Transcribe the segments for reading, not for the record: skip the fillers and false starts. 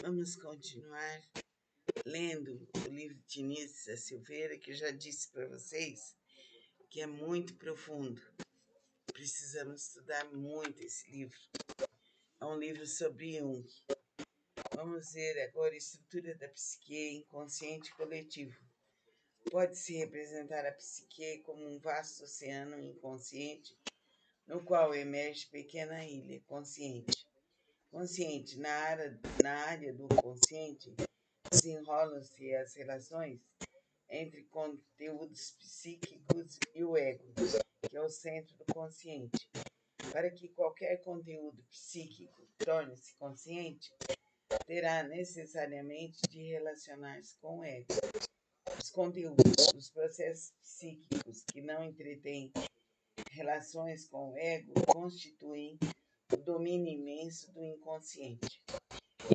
Vamos continuar lendo o livro de Tínia Silveira, que eu já disse para vocês que é muito profundo. Precisamos estudar muito esse livro. É um livro sobre Jung. Vamos ver agora a estrutura da psique inconsciente coletivo. Pode-se representar a psique como um vasto oceano inconsciente, no qual emerge pequena ilha consciente. Consciente, na área do consciente, desenrolam-se as relações entre conteúdos psíquicos e o ego, que é o centro do consciente. Para que qualquer conteúdo psíquico torne-se consciente, terá necessariamente de relacionar-se com o ego. Os conteúdos, os processos psíquicos que não entretêm relações com o ego constituem o domínio imenso do inconsciente.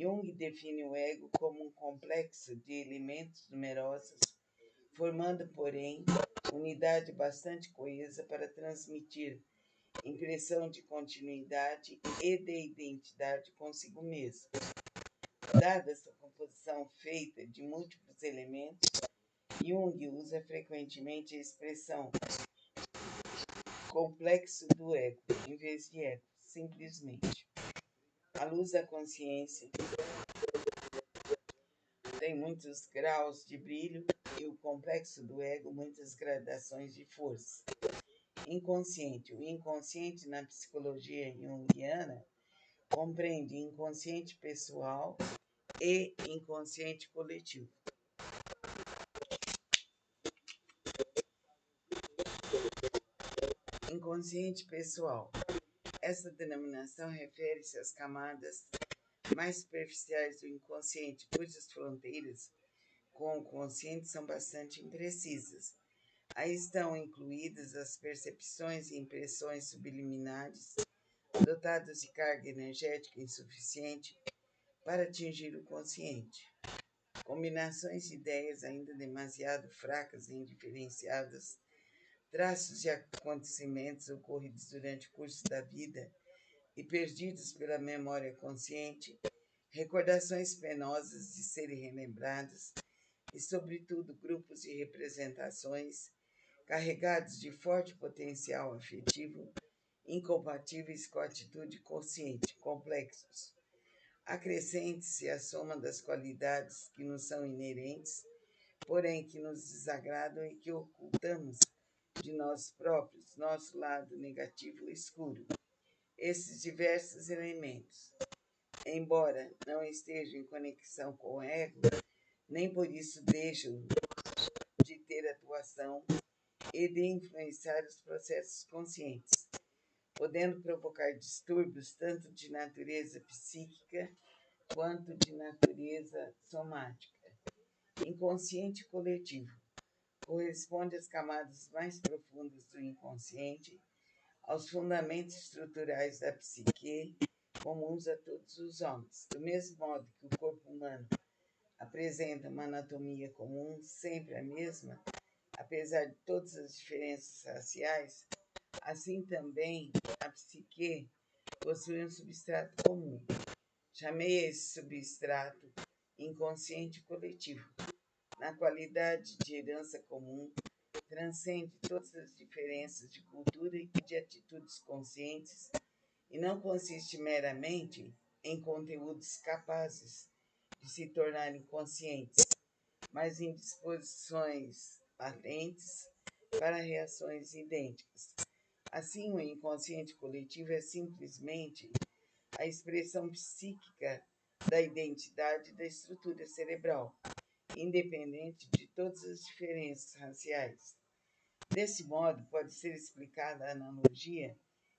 Jung define o ego como um complexo de elementos numerosos, formando, porém, unidade bastante coesa para transmitir impressão de continuidade e de identidade consigo mesmo. Dada essa composição feita de múltiplos elementos, Jung usa frequentemente a expressão complexo do ego, em vez de ego, simplesmente. A luz da consciência tem muitos graus de brilho e o complexo do ego muitas gradações de força. Inconsciente. O inconsciente na psicologia junguiana compreende inconsciente pessoal e inconsciente coletivo. Inconsciente pessoal. Essa denominação refere-se às camadas mais superficiais do inconsciente, cujas fronteiras com o consciente são bastante imprecisas. Aí estão incluídas as percepções e impressões subliminares, dotadas de carga energética insuficiente para atingir o consciente. Combinações de ideias ainda demasiado fracas e indiferenciadas, traços de acontecimentos ocorridos durante o curso da vida e perdidos pela memória consciente, recordações penosas de serem relembradas e, sobretudo, grupos de representações carregados de forte potencial afetivo, incompatíveis com a atitude consciente, complexos. Acrescente-se a soma das qualidades que nos são inerentes, porém que nos desagradam e que ocultamos de nós próprios, nosso lado negativo e escuro. Esses diversos elementos, embora não estejam em conexão com o ego, nem por isso deixam de ter atuação e de influenciar os processos conscientes, podendo provocar distúrbios tanto de natureza psíquica quanto de natureza somática. Inconsciente coletivo corresponde às camadas mais profundas do inconsciente, aos fundamentos estruturais da psique comuns a todos os homens. Do mesmo modo que o corpo humano apresenta uma anatomia comum, sempre a mesma, apesar de todas as diferenças raciais, assim também a psique possui um substrato comum. Chamei esse substrato inconsciente coletivo. Na qualidade de herança comum, transcende todas as diferenças de cultura e de atitudes conscientes e não consiste meramente em conteúdos capazes de se tornarem conscientes, mas em disposições latentes para reações idênticas. Assim, o inconsciente coletivo é simplesmente a expressão psíquica da identidade da estrutura cerebral, independente de todas as diferenças raciais. Desse modo, pode ser explicada a analogia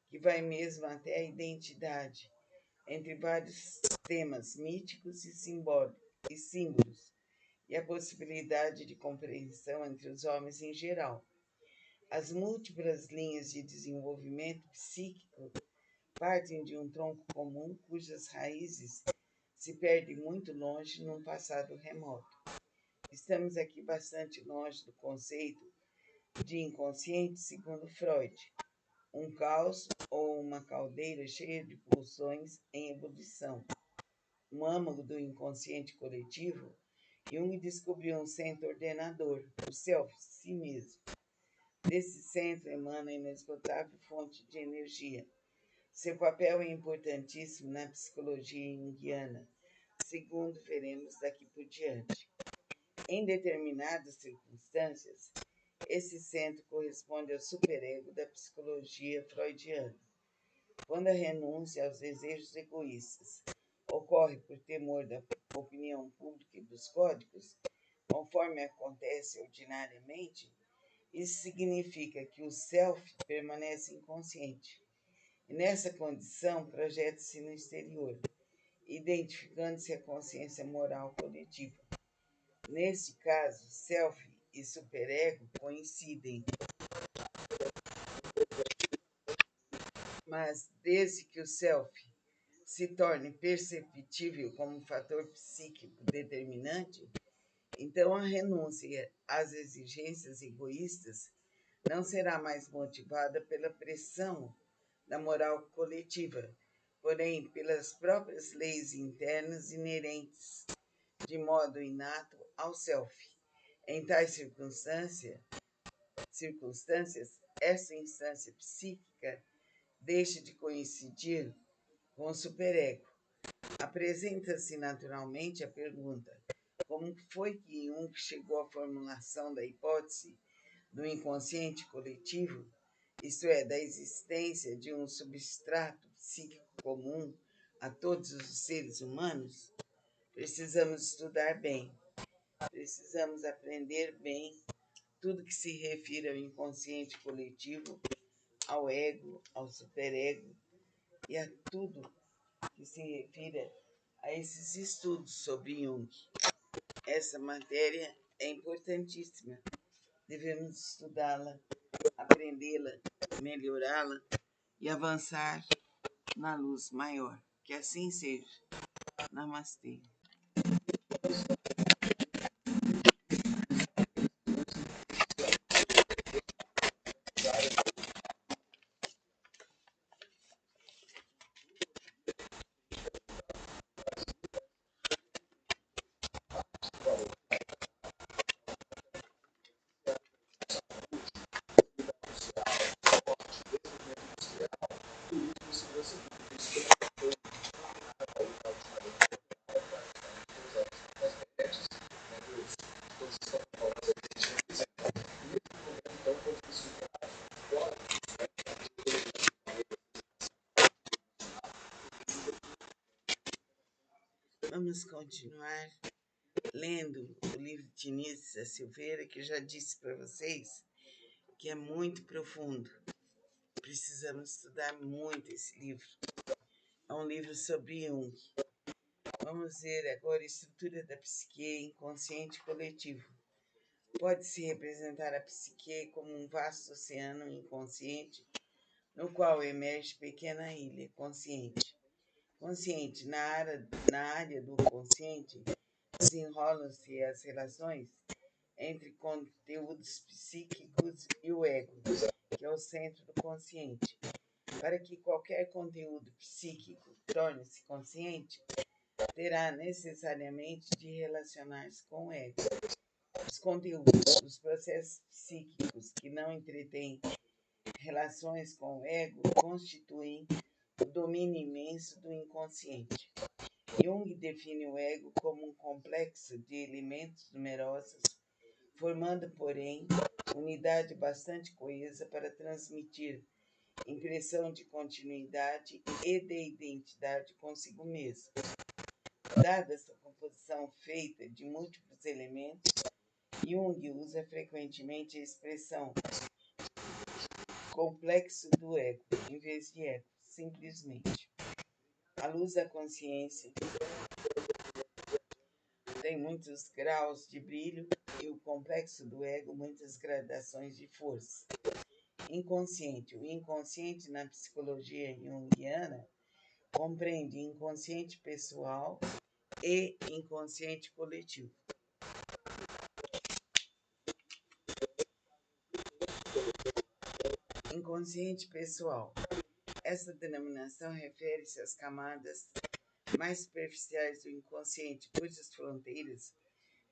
que vai mesmo até a identidade entre vários temas míticos e símbolos, e a possibilidade de compreensão entre os homens em geral. As múltiplas linhas de desenvolvimento psíquico partem de um tronco comum cujas raízes se perdem muito longe num passado remoto. Estamos aqui bastante longe do conceito de inconsciente segundo Freud, um caos ou uma caldeira cheia de pulsões em ebulição. um âmago do inconsciente coletivo, Jung descobriu um centro ordenador, o self, si mesmo. Desse centro emana a inesgotável fonte de energia. Seu papel é importantíssimo na psicologia junguiana, segundo veremos daqui por diante. Em determinadas circunstâncias, esse centro corresponde ao superego da psicologia freudiana. Quando a renúncia aos desejos egoístas ocorre por temor da opinião pública e dos códigos, conforme acontece ordinariamente, isso significa que o self permanece inconsciente. E nessa condição projeta-se no exterior, identificando-se a consciência moral coletiva. Neste caso, self e superego coincidem, mas desde que o self se torne perceptível como um fator psíquico determinante, então a renúncia às exigências egoístas não será mais motivada pela pressão da moral coletiva, porém pelas próprias leis internas inerentes, de modo inato ao self. Em tais circunstâncias, essa instância psíquica deixa de coincidir com o superego. Apresenta-se naturalmente a pergunta: como foi que Jung chegou à formulação da hipótese do inconsciente coletivo, isto é, da existência de um substrato psíquico comum a todos os seres humanos? Precisamos estudar bem, precisamos aprender bem tudo que se refere ao inconsciente coletivo, ao ego, ao superego e a tudo que se refira a esses estudos sobre Jung. Essa matéria é importantíssima. Devemos estudá-la, aprendê-la, melhorá-la e avançar na luz maior. Que assim seja. Namastê. Vamos continuar lendo o livro de Início da Silveira, que eu já disse para vocês que é muito profundo. Precisamos estudar muito esse livro. É um livro sobre Jung. Vamos ver agora a estrutura da psique inconsciente coletivo. Pode-se representar a psique como um vasto oceano inconsciente, no qual emerge pequena ilha consciente. Consciente, na área do consciente, desenrolam-se as relações entre conteúdos psíquicos e o ego, que é o centro do consciente. Para que qualquer conteúdo psíquico torne-se consciente, terá necessariamente de relacionar-se com o ego. Os conteúdos, os processos psíquicos que não entretêm relações com o ego constituem o domínio imenso do inconsciente. Jung define o ego como um complexo de elementos numerosos, formando, porém, unidade bastante coesa para transmitir impressão de continuidade e de identidade consigo mesmo. Dada essa composição feita de múltiplos elementos, Jung usa frequentemente a expressão complexo do ego, em vez de ego, simplesmente. A luz da consciência tem muitos graus de brilho e o complexo do ego muitas gradações de força. Inconsciente. O inconsciente na psicologia junguiana compreende inconsciente pessoal e inconsciente coletivo. Inconsciente pessoal. Essa denominação refere-se às camadas mais superficiais do inconsciente, cujas fronteiras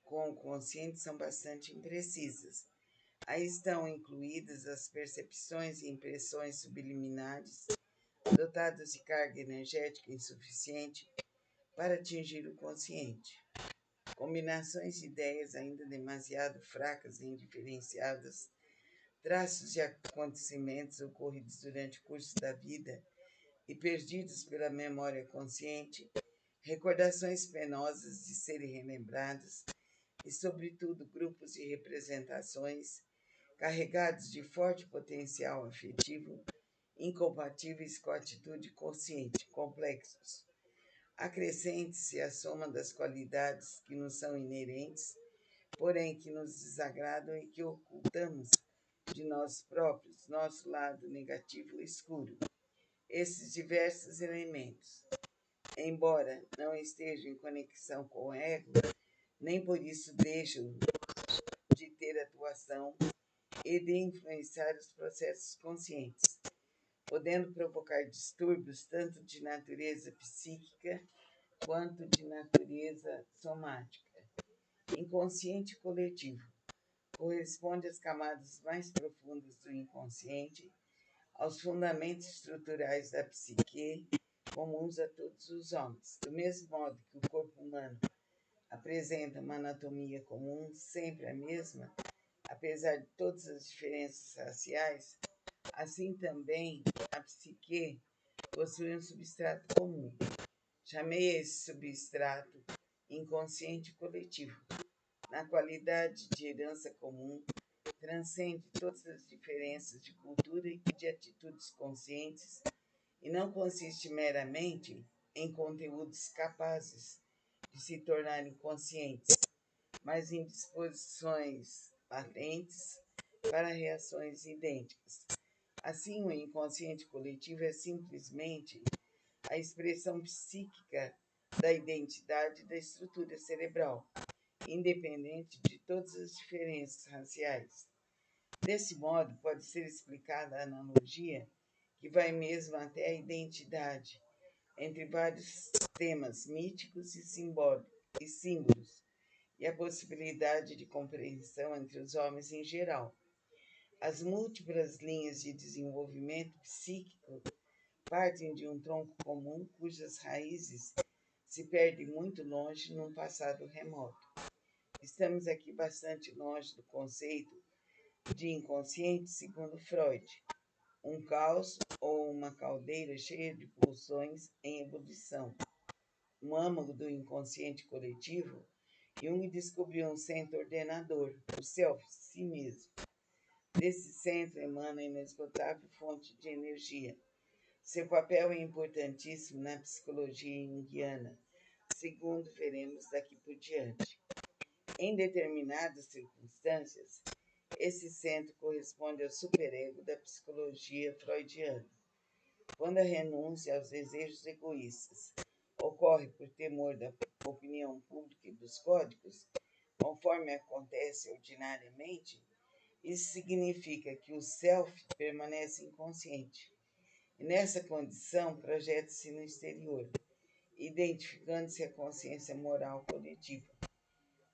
com o consciente são bastante imprecisas. Aí estão incluídas as percepções e impressões subliminares, dotadas de carga energética insuficiente para atingir o consciente. Combinações de ideias ainda demasiado fracas e indiferenciadas, traços de acontecimentos ocorridos durante o curso da vida e perdidos pela memória consciente, recordações penosas de serem relembradas e, sobretudo, grupos de representações carregados de forte potencial afetivo, incompatíveis com a atitude consciente, complexos. Acrescente-se a soma das qualidades que nos são inerentes, porém que nos desagradam e que ocultamos de nós próprios, nosso lado negativo e escuro. Esses diversos elementos, embora não estejam em conexão com o ego, nem por isso deixam de ter atuação e de influenciar os processos conscientes, podendo provocar distúrbios tanto de natureza psíquica quanto de natureza somática. Inconsciente coletivo corresponde às camadas mais profundas do inconsciente, aos fundamentos estruturais da psique comuns a todos os homens. Do mesmo modo que o corpo humano apresenta uma anatomia comum, sempre a mesma, apesar de todas as diferenças raciais, assim também a psique possui um substrato comum. Chamei esse substrato inconsciente coletivo. Na qualidade de herança comum, transcende todas as diferenças de cultura e de atitudes conscientes e não consiste meramente em conteúdos capazes de se tornarem conscientes, mas em disposições latentes para reações idênticas. Assim, o inconsciente coletivo é simplesmente a expressão psíquica da identidade da estrutura cerebral, independente de todas as diferenças raciais. Desse modo, pode ser explicada a analogia que vai mesmo até a identidade entre vários temas míticos e símbolos, e a possibilidade de compreensão entre os homens em geral. As múltiplas linhas de desenvolvimento psíquico partem de um tronco comum cujas raízes se perdem muito longe num passado remoto. Estamos aqui bastante longe do conceito de inconsciente segundo Freud, um caos ou uma caldeira cheia de pulsões em ebulição. No âmago do inconsciente coletivo, Jung descobriu um centro ordenador, o self, si mesmo. Desse centro emana a inesgotável fonte de energia. Seu papel é importantíssimo na psicologia junguiana, segundo veremos daqui por diante. Em determinadas circunstâncias, esse centro corresponde ao superego da psicologia freudiana. Quando a renúncia aos desejos egoístas ocorre por temor da opinião pública e dos códigos, conforme acontece ordinariamente, isso significa que o self permanece inconsciente. E nessa condição projeta-se no exterior, identificando-se a consciência moral coletiva.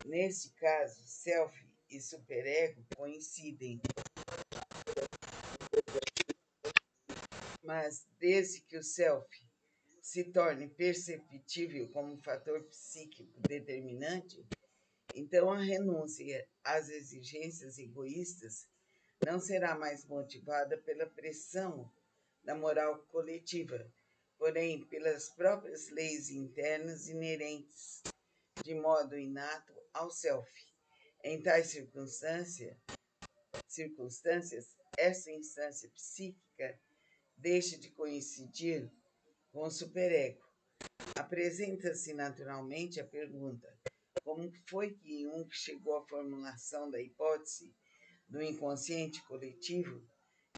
Neste caso, self e superego coincidem, mas desde que o self se torne perceptível como um fator psíquico determinante, então a renúncia às exigências egoístas não será mais motivada pela pressão da moral coletiva, porém pelas próprias leis internas inerentes, de modo inato ao self. Em tais circunstâncias, essa instância psíquica deixa de coincidir com o superego. Apresenta-se naturalmente a pergunta: como foi que Jung chegou à formulação da hipótese do inconsciente coletivo,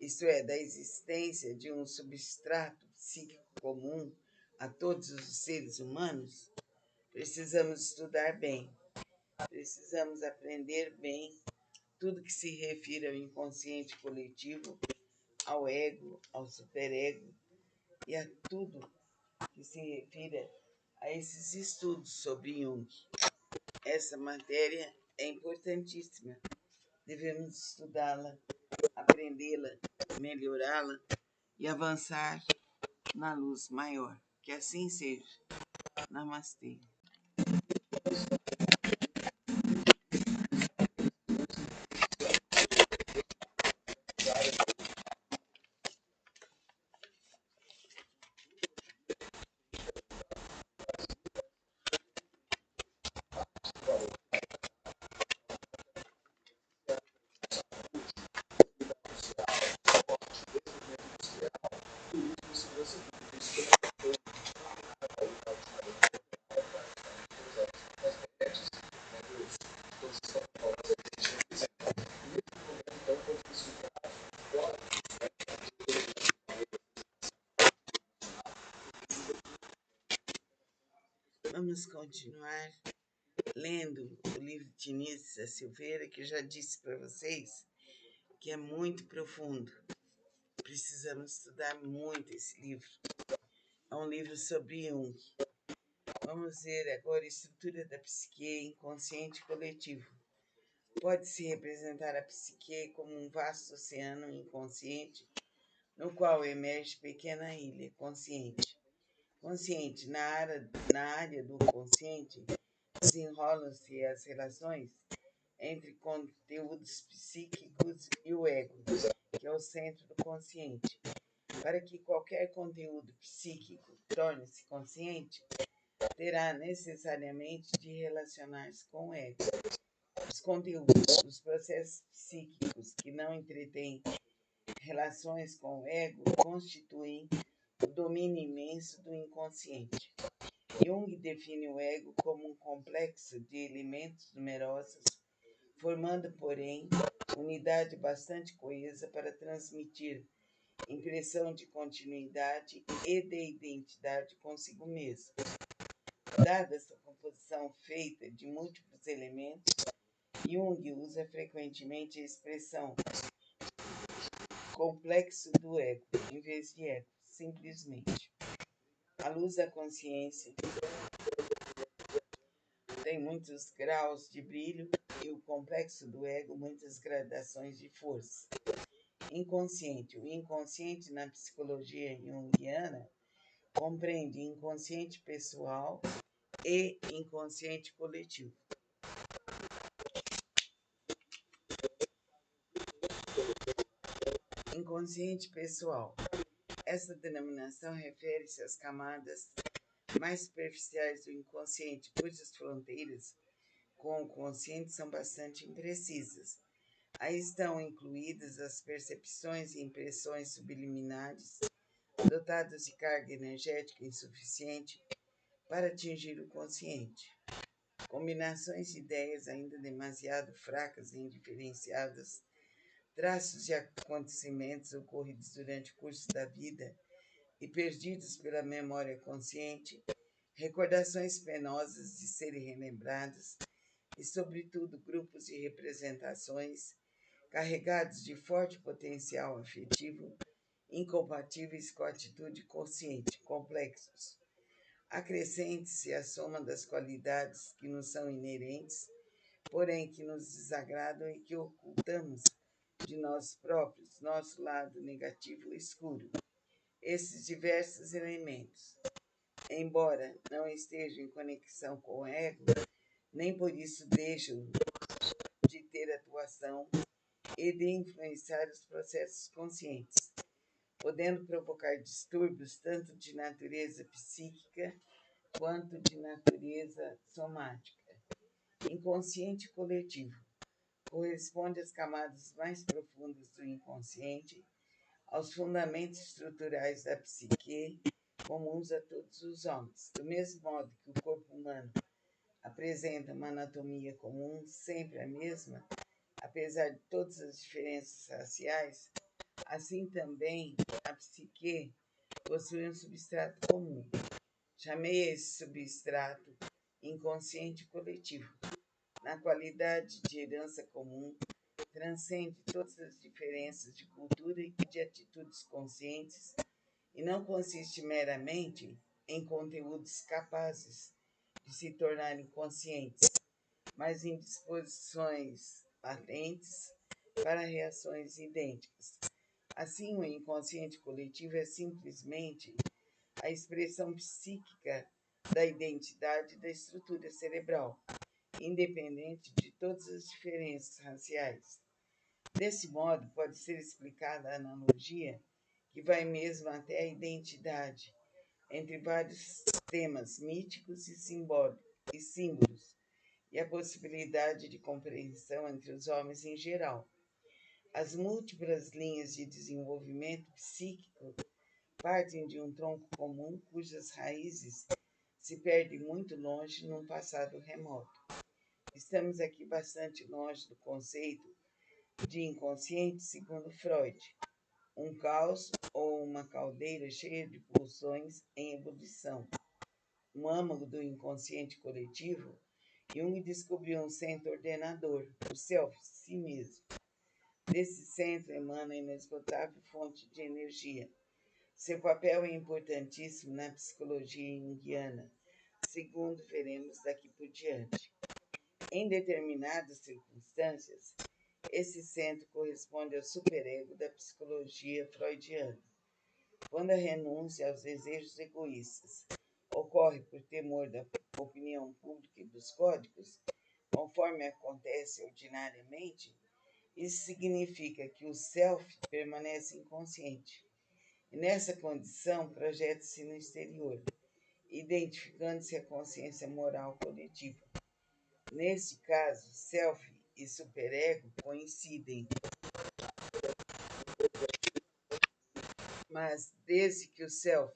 isto é, da existência de um substrato psíquico comum a todos os seres humanos? Precisamos estudar bem, precisamos aprender bem tudo que se refere ao inconsciente coletivo, ao ego, ao superego e a tudo que se refira a esses estudos sobre Jung. Essa matéria é importantíssima. Devemos estudá-la, aprendê-la, melhorá-la e avançar na luz maior. Que assim seja. Namastê. Vamos continuar lendo o livro de Nícia Silveira, que eu já disse para vocês que é muito profundo. Precisamos estudar muito esse livro. É um livro sobre Jung. Vamos ver agora a estrutura da psique inconsciente coletivo. Pode-se representar a psique como um vasto oceano inconsciente, no qual emerge pequena ilha consciente. Consciente, na área do consciente, desenrolam-se as relações entre conteúdos psíquicos e o ego, que é o centro do consciente. Para que qualquer conteúdo psíquico torne-se consciente, terá necessariamente de relacionar-se com o ego. Os conteúdos, os processos psíquicos que não entretêm relações com o ego constituem o domínio imenso do inconsciente. Jung define o ego como um complexo de elementos numerosos, formando, porém, unidade bastante coesa para transmitir impressão de continuidade e de identidade consigo mesmo. Dada essa composição feita de múltiplos elementos, Jung usa frequentemente a expressão complexo do ego, em vez de ego, simplesmente. A luz da consciência tem muitos graus de brilho e o complexo do ego muitas gradações de força. Inconsciente. O inconsciente na psicologia junguiana compreende inconsciente pessoal e inconsciente coletivo. Inconsciente pessoal. Essa denominação refere-se às camadas mais superficiais do inconsciente, cujas fronteiras com o consciente são bastante imprecisas. Aí estão incluídas as percepções e impressões subliminares, dotadas de carga energética insuficiente para atingir o consciente. Combinações de ideias ainda demasiado fracas e indiferenciadas, traços de acontecimentos ocorridos durante o curso da vida e perdidos pela memória consciente, recordações penosas de serem relembradas e, sobretudo, grupos de representações carregados de forte potencial afetivo, incompatíveis com a atitude consciente, complexos. Acrescente-se a soma das qualidades que nos são inerentes, porém que nos desagradam e que ocultamos de nós próprios, nosso lado negativo e escuro. Esses diversos elementos, embora não estejam em conexão com o ego, nem por isso deixam de ter atuação e de influenciar os processos conscientes, podendo provocar distúrbios tanto de natureza psíquica quanto de natureza somática. Inconsciente coletivo corresponde às camadas mais profundas do inconsciente, aos fundamentos estruturais da psique comuns a todos os homens. Do mesmo modo que o corpo humano apresenta uma anatomia comum, sempre a mesma, apesar de todas as diferenças raciais, assim também a psique possui um substrato comum. Chamei esse substrato inconsciente coletivo. Na qualidade de herança comum, transcende todas as diferenças de cultura e de atitudes conscientes e não consiste meramente em conteúdos capazes de se tornarem conscientes, mas em disposições latentes para reações idênticas. Assim, o inconsciente coletivo é simplesmente a expressão psíquica da identidade da estrutura cerebral, independente de todas as diferenças raciais. Desse modo, pode ser explicada a analogia que vai mesmo até a identidade, entre vários temas míticos e símbolos, e a possibilidade de compreensão entre os homens em geral. As múltiplas linhas de desenvolvimento psíquico partem de um tronco comum cujas raízes se perdem muito longe num passado remoto. Estamos aqui bastante longe do conceito de inconsciente segundo Freud, um caos ou uma caldeira cheia de pulsões em ebulição, um âmago do inconsciente coletivo. Jung descobriu um centro ordenador, o self, si mesmo. Desse centro emana a inesgotável fonte de energia. Seu papel é importantíssimo na psicologia junguiana, segundo veremos daqui por diante. Em determinadas circunstâncias, esse centro corresponde ao superego da psicologia freudiana. Quando a renúncia aos desejos egoístas ocorre por temor da opinião pública e dos códigos, conforme acontece ordinariamente, isso significa que o self permanece inconsciente. E nessa condição, projeta-se no exterior, identificando-se a consciência moral coletiva. Neste caso, self e superego coincidem, mas desde que o self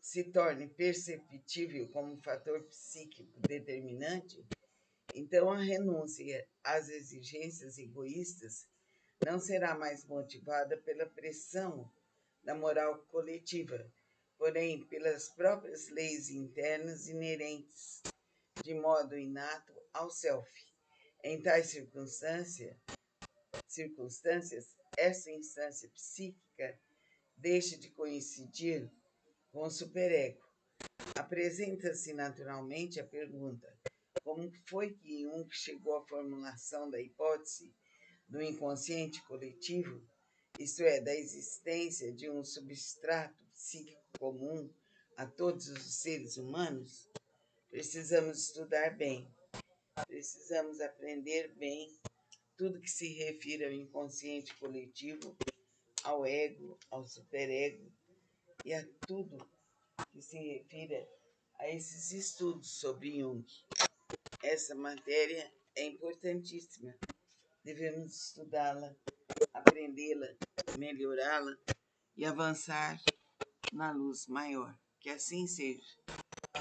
se torne perceptível como um fator psíquico determinante, então a renúncia às exigências egoístas não será mais motivada pela pressão da moral coletiva, porém pelas próprias leis internas inerentes, de modo inato ao self. Em tais circunstâncias, essa instância psíquica deixa de coincidir com o superego. Apresenta-se naturalmente a pergunta: como foi que Jung chegou à formulação da hipótese do inconsciente coletivo, isto é, da existência de um substrato psíquico comum a todos os seres humanos? Precisamos estudar bem, precisamos aprender bem tudo que se refere ao inconsciente coletivo, ao ego, ao superego e a tudo que se refira a esses estudos sobre Jung. Essa matéria é importantíssima. Devemos estudá-la, aprendê-la, melhorá-la e avançar na luz maior. Que assim seja.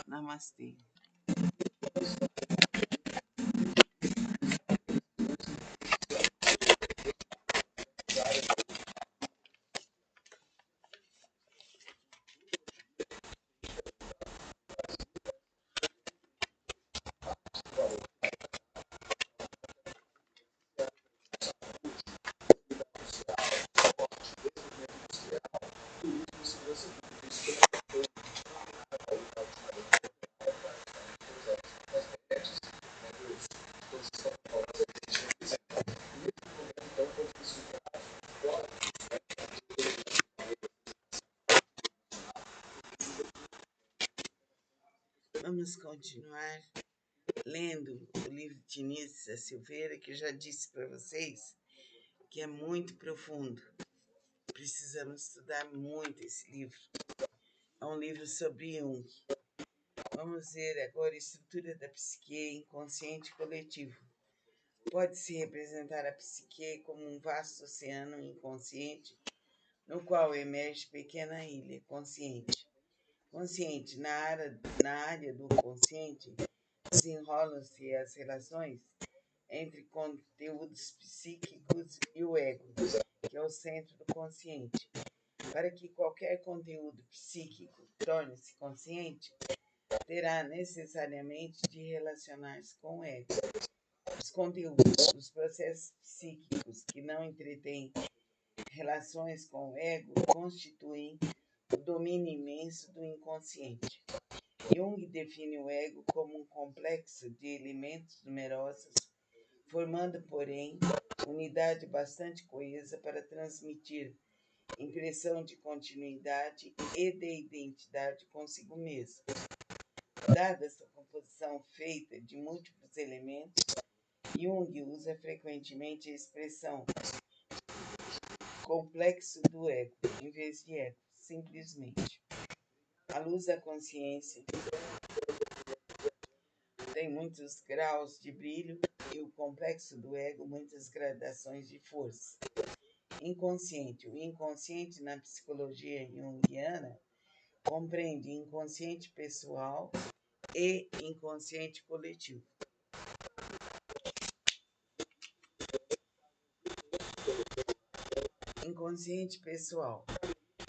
Namastê. Vamos continuar lendo o livro de Nícia Silveira, que eu já disse para vocês que é muito profundo. Precisamos estudar muito esse livro. É um livro sobre Jung. Vamos ver agora a estrutura da psique inconsciente coletivo. Pode-se representar a psique como um vasto oceano inconsciente, no qual emerge pequena ilha consciente. Consciente, na área do consciente, desenrolam-se as relações entre conteúdos psíquicos e o ego, que é o centro do consciente. Para que qualquer conteúdo psíquico torne-se consciente, terá necessariamente de relacionar-se com o ego. Os conteúdos, os processos psíquicos que não entretêm relações com o ego constituem o domínio imenso do inconsciente. Jung define o ego como um complexo de elementos numerosos, formando, porém, unidade bastante coesa para transmitir impressão de continuidade e de identidade consigo mesmo. Dada essa composição feita de múltiplos elementos, Jung usa frequentemente a expressão complexo do ego, em vez de ego, simplesmente. A luz da consciência tem muitos graus de brilho e o complexo do ego muitas gradações de força. Inconsciente. O inconsciente na psicologia junguiana compreende inconsciente pessoal e inconsciente coletivo. Inconsciente pessoal.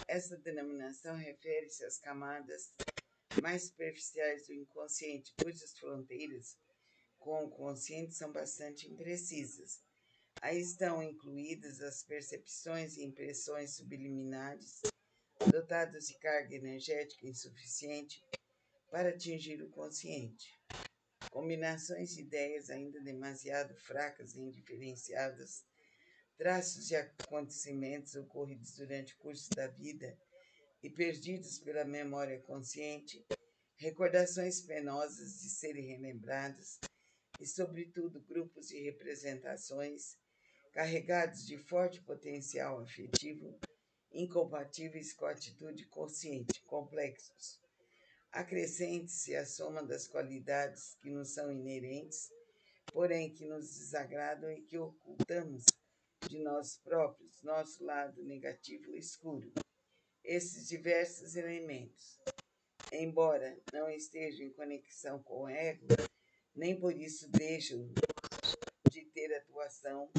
Essa denominação refere-se às camadas mais superficiais do inconsciente, cujas fronteiras com o consciente são bastante imprecisas. Aí estão incluídas as percepções e impressões subliminares, dotadas de carga energética insuficiente para atingir o consciente. Combinações de ideias ainda demasiado fracas e indiferenciadas, traços de acontecimentos ocorridos durante o curso da vida e perdidos pela memória consciente, recordações penosas de serem relembradas e, sobretudo, grupos de representações carregados de forte potencial afetivo, incompatíveis com a atitude consciente, complexos. Acrescente-se a soma das qualidades que nos são inerentes, porém que nos desagradam e que ocultamos de nós próprios, nosso lado negativo e escuro. Esses diversos elementos, embora não estejam em conexão com o ego, nem por isso deixam de ter atuação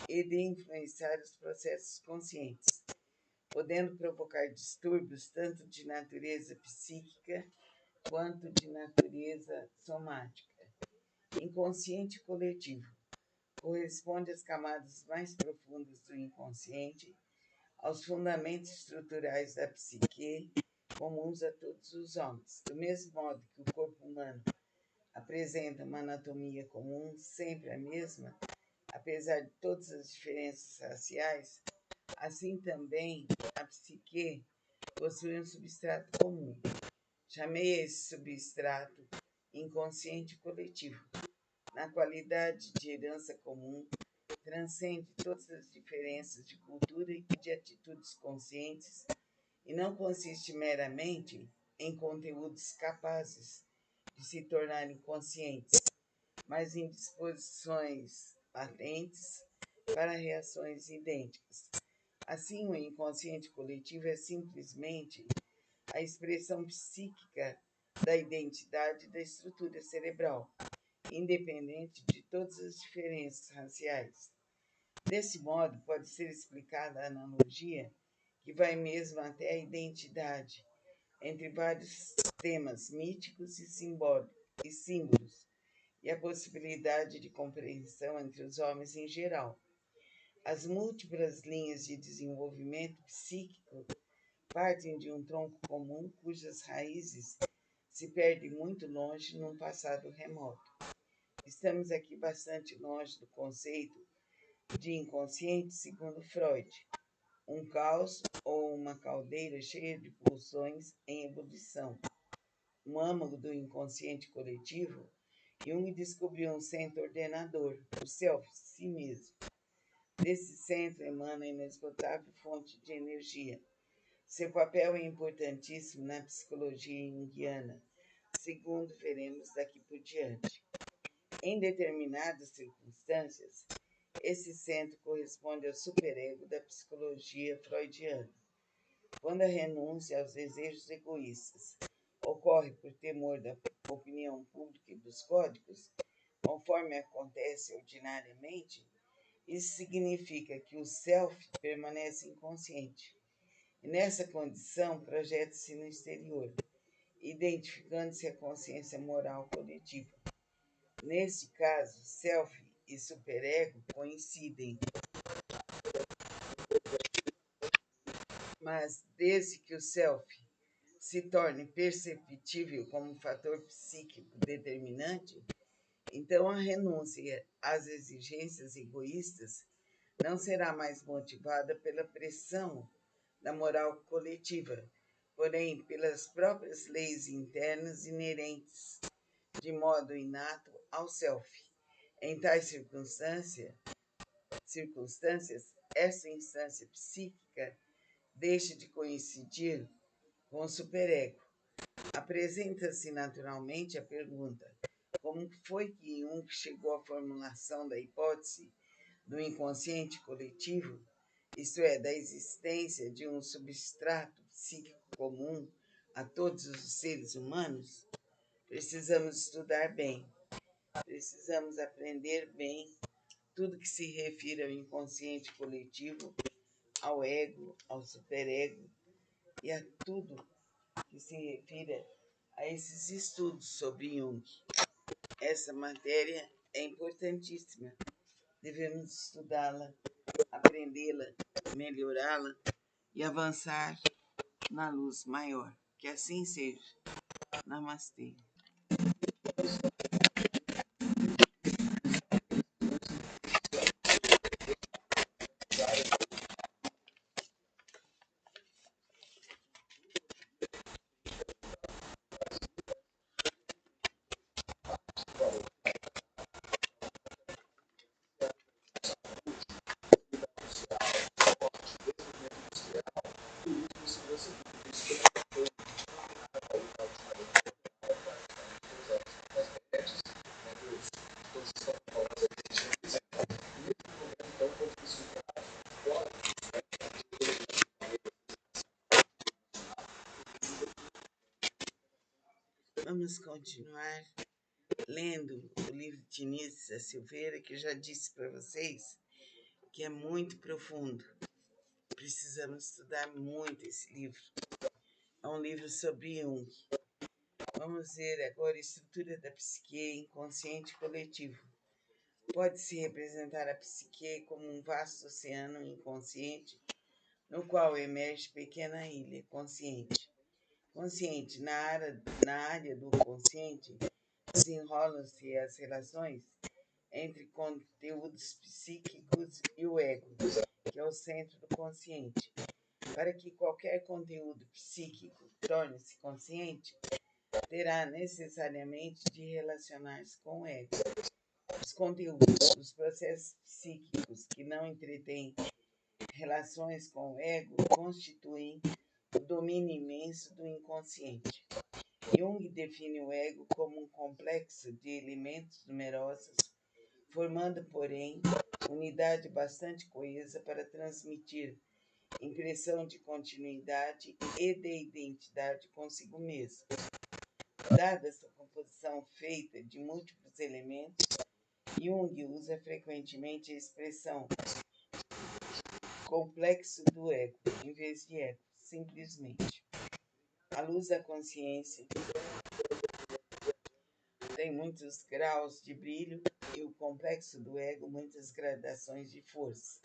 e de influenciar os processos conscientes, podendo provocar distúrbios tanto de natureza psíquica quanto de natureza somática. Inconsciente coletivo corresponde às camadas mais profundas do inconsciente, aos fundamentos estruturais da psique comuns a todos os homens. Do mesmo modo que o corpo humano apresenta uma anatomia comum, sempre a mesma, apesar de todas as diferenças raciais, assim também a psique possui um substrato comum. Chamei esse substrato inconsciente coletivo. Na qualidade de herança comum, transcende todas as diferenças de cultura e de atitudes conscientes e não consiste meramente em conteúdos capazes de se tornarem conscientes, mas em disposições latentes para reações idênticas. Assim, o inconsciente coletivo é simplesmente a expressão psíquica da identidade da estrutura cerebral, independente de todas as diferenças raciais. Desse modo, pode ser explicada a analogia que vai mesmo até a identidade entre vários temas míticos e símbolos, e a possibilidade de compreensão entre os homens em geral. As múltiplas linhas de desenvolvimento psíquico partem de um tronco comum cujas raízes se perdem muito longe num passado remoto. Estamos aqui bastante longe do conceito de inconsciente segundo Freud, um caos ou uma caldeira cheia de pulsões em ebulição. No âmago do inconsciente coletivo, Jung descobriu um centro ordenador, o self, si mesmo. Desse centro emana a inesgotável fonte de energia. Seu papel é importantíssimo na psicologia junguiana, segundo veremos daqui por diante. Em determinadas circunstâncias, esse centro corresponde ao superego da psicologia freudiana. Quando a renúncia aos desejos egoístas ocorre por temor da opinião pública e dos códigos, conforme acontece ordinariamente, isso significa que o self permanece inconsciente. E nessa condição, projeta-se no exterior, identificando-se a consciência moral coletiva. Neste caso, self e superego coincidem, Mas desde que o self se torne perceptível como fator psíquico determinante, então a renúncia às exigências egoístas não será mais motivada pela pressão da moral coletiva, porém pelas próprias leis internas inerentes, de modo inato ao self. Em tais circunstâncias, essa instância psíquica deixa de coincidir com o superego. Apresenta-se naturalmente a pergunta: como foi que Jung chegou à formulação da hipótese do inconsciente coletivo, isto é, da existência de um substrato psíquico comum a todos os seres humanos? Precisamos estudar bem, precisamos aprender bem tudo que se refere ao inconsciente coletivo, ao ego, ao superego e a tudo que se refira a esses estudos sobre Jung. Essa matéria é importantíssima. Devemos estudá-la, aprendê-la, melhorá-la e avançar na luz maior. Que assim seja. Namastê. Vamos continuar lendo o livro de Nícia Silveira, que eu já disse para vocês que é muito profundo. Precisamos estudar muito esse livro. É um livro sobre Jung. Vamos ver agora a estrutura da psique inconsciente coletivo. Pode-se representar a psique como um vasto oceano inconsciente, no qual emerge pequena ilha consciente. Consciente, na área do consciente, desenrolam-se as relações entre conteúdos psíquicos e o ego, que é o centro do consciente. Para que qualquer conteúdo psíquico torne-se consciente, terá necessariamente de relacionar-se com o ego. Os conteúdos, os processos psíquicos que não entretêm relações com o ego constituem o domínio imenso do inconsciente. Jung define o ego como um complexo de elementos numerosos, formando, porém, unidade bastante coesa para transmitir impressão de continuidade e de identidade consigo mesmo. Dada essa composição feita de múltiplos elementos, Jung usa frequentemente a expressão complexo do ego, em vez de ego, simplesmente. A luz da consciência tem muitos graus de brilho e o complexo do ego muitas gradações de força.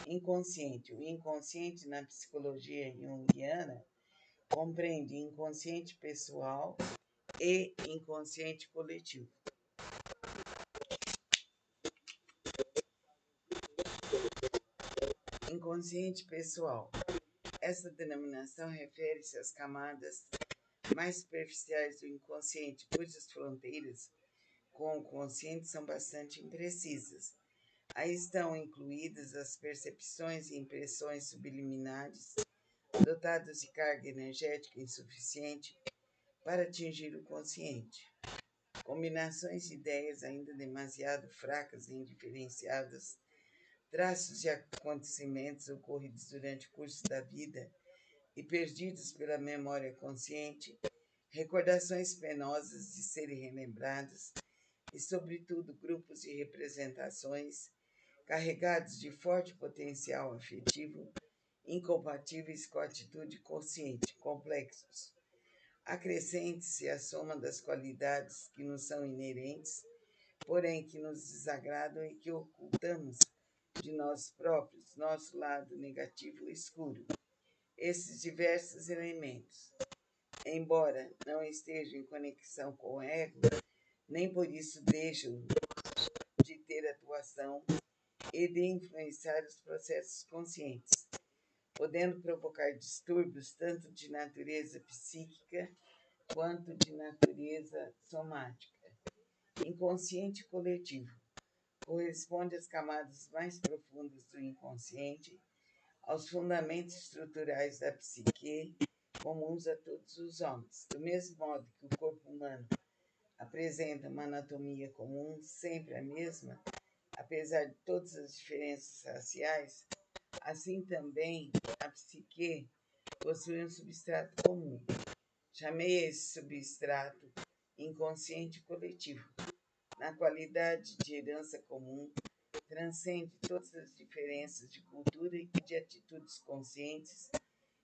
Inconsciente. O inconsciente na psicologia junguiana compreende inconsciente pessoal e inconsciente coletivo. Inconsciente pessoal. Essa denominação refere-se às camadas mais superficiais do inconsciente, cujas fronteiras com o consciente são bastante imprecisas. Aí estão incluídas as percepções e impressões subliminares, dotadas de carga energética insuficiente para atingir o consciente. Combinações de ideias ainda demasiado fracas e indiferenciadas, traços de acontecimentos ocorridos durante o curso da vida e perdidos pela memória consciente, recordações penosas de serem relembradas e, sobretudo, grupos de representações carregados de forte potencial afetivo, incompatíveis com a atitude consciente, complexos. Acrescente-se a soma das qualidades que nos são inerentes, porém que nos desagradam e que ocultamos de nós próprios, nosso lado negativo e escuro. esses diversos elementos. Embora não estejam em conexão com o ego, nem por isso deixam de ter atuação e de influenciar os processos conscientes, podendo provocar distúrbios tanto de natureza psíquica quanto de natureza somática. Inconsciente coletivo corresponde às camadas mais profundas do inconsciente, aos fundamentos estruturais da psique comuns a todos os homens. Do mesmo modo que o corpo humano apresenta uma anatomia comum, sempre a mesma, apesar de todas as diferenças raciais, assim também a psique possui um substrato comum. Chamei esse substrato inconsciente coletivo. Na qualidade de herança comum, transcende todas as diferenças de cultura e de atitudes conscientes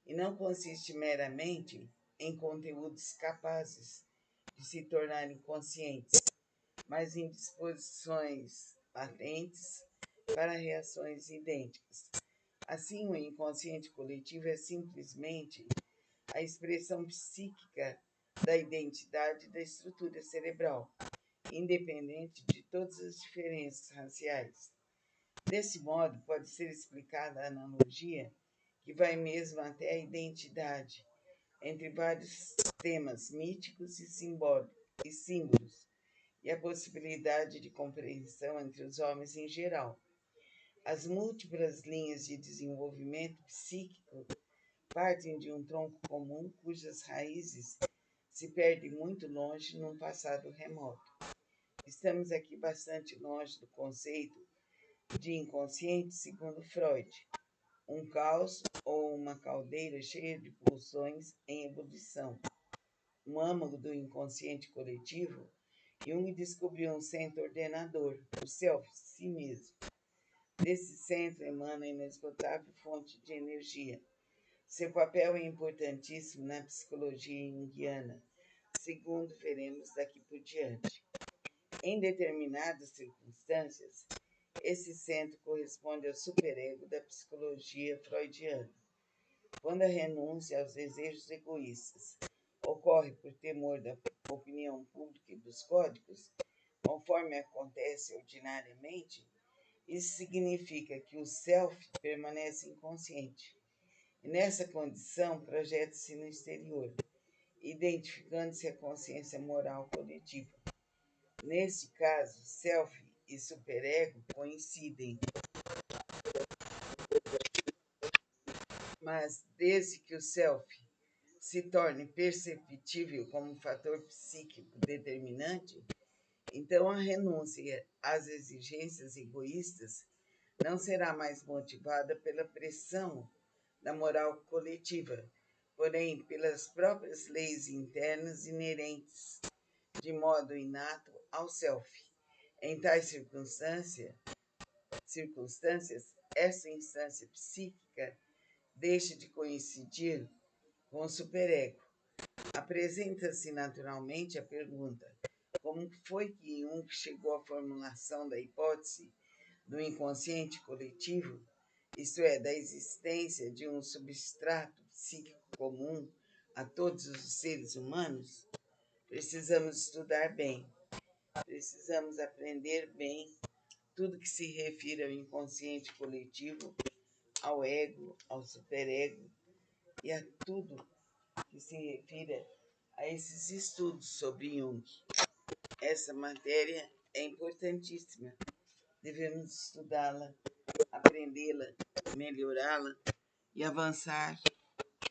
e não consiste meramente em conteúdos capazes de se tornarem conscientes, mas em disposições latentes para reações idênticas. Assim, o inconsciente coletivo é simplesmente a expressão psíquica da identidade da estrutura cerebral, independente de todas as diferenças raciais. Desse modo, pode ser explicada a analogia que vai mesmo até a identidade entre vários temas míticos e símbolos, e a possibilidade de compreensão entre os homens em geral. As múltiplas linhas de desenvolvimento psíquico partem de um tronco comum cujas raízes se perdem muito longe num passado remoto. Estamos aqui bastante longe do conceito de inconsciente segundo Freud, um caos ou uma caldeira cheia de pulsões em ebulição, um âmago do inconsciente coletivo. Jung descobriu um centro ordenador, o self, si mesmo. Desse centro emana a inesgotável fonte de energia. Seu papel é importantíssimo na psicologia junguiana, segundo veremos daqui por diante. Em determinadas circunstâncias, esse centro corresponde ao superego da psicologia freudiana. Quando a renúncia aos desejos egoístas ocorre por temor da opinião pública e dos códigos, conforme acontece ordinariamente, isso significa que o self permanece inconsciente. E nessa condição, projeta-se no exterior, identificando-se a consciência moral coletiva. Neste caso, self e superego coincidem, mas desde que o self se torne perceptível como fator psíquico determinante, então a renúncia às exigências egoístas não será mais motivada pela pressão da moral coletiva, porém pelas próprias leis internas inerentes, de modo inato ao self. Em tais circunstâncias, essa instância psíquica deixa de coincidir com o superego. Apresenta-se naturalmente a pergunta: como foi que Jung chegou à formulação da hipótese do inconsciente coletivo, isto é, da existência de um substrato psíquico comum a todos os seres humanos? Precisamos estudar bem, precisamos aprender bem tudo que se refere ao inconsciente coletivo, ao ego, ao superego e a tudo que se refira a esses estudos sobre Jung. Essa matéria é importantíssima. Devemos estudá-la, aprendê-la, melhorá-la e avançar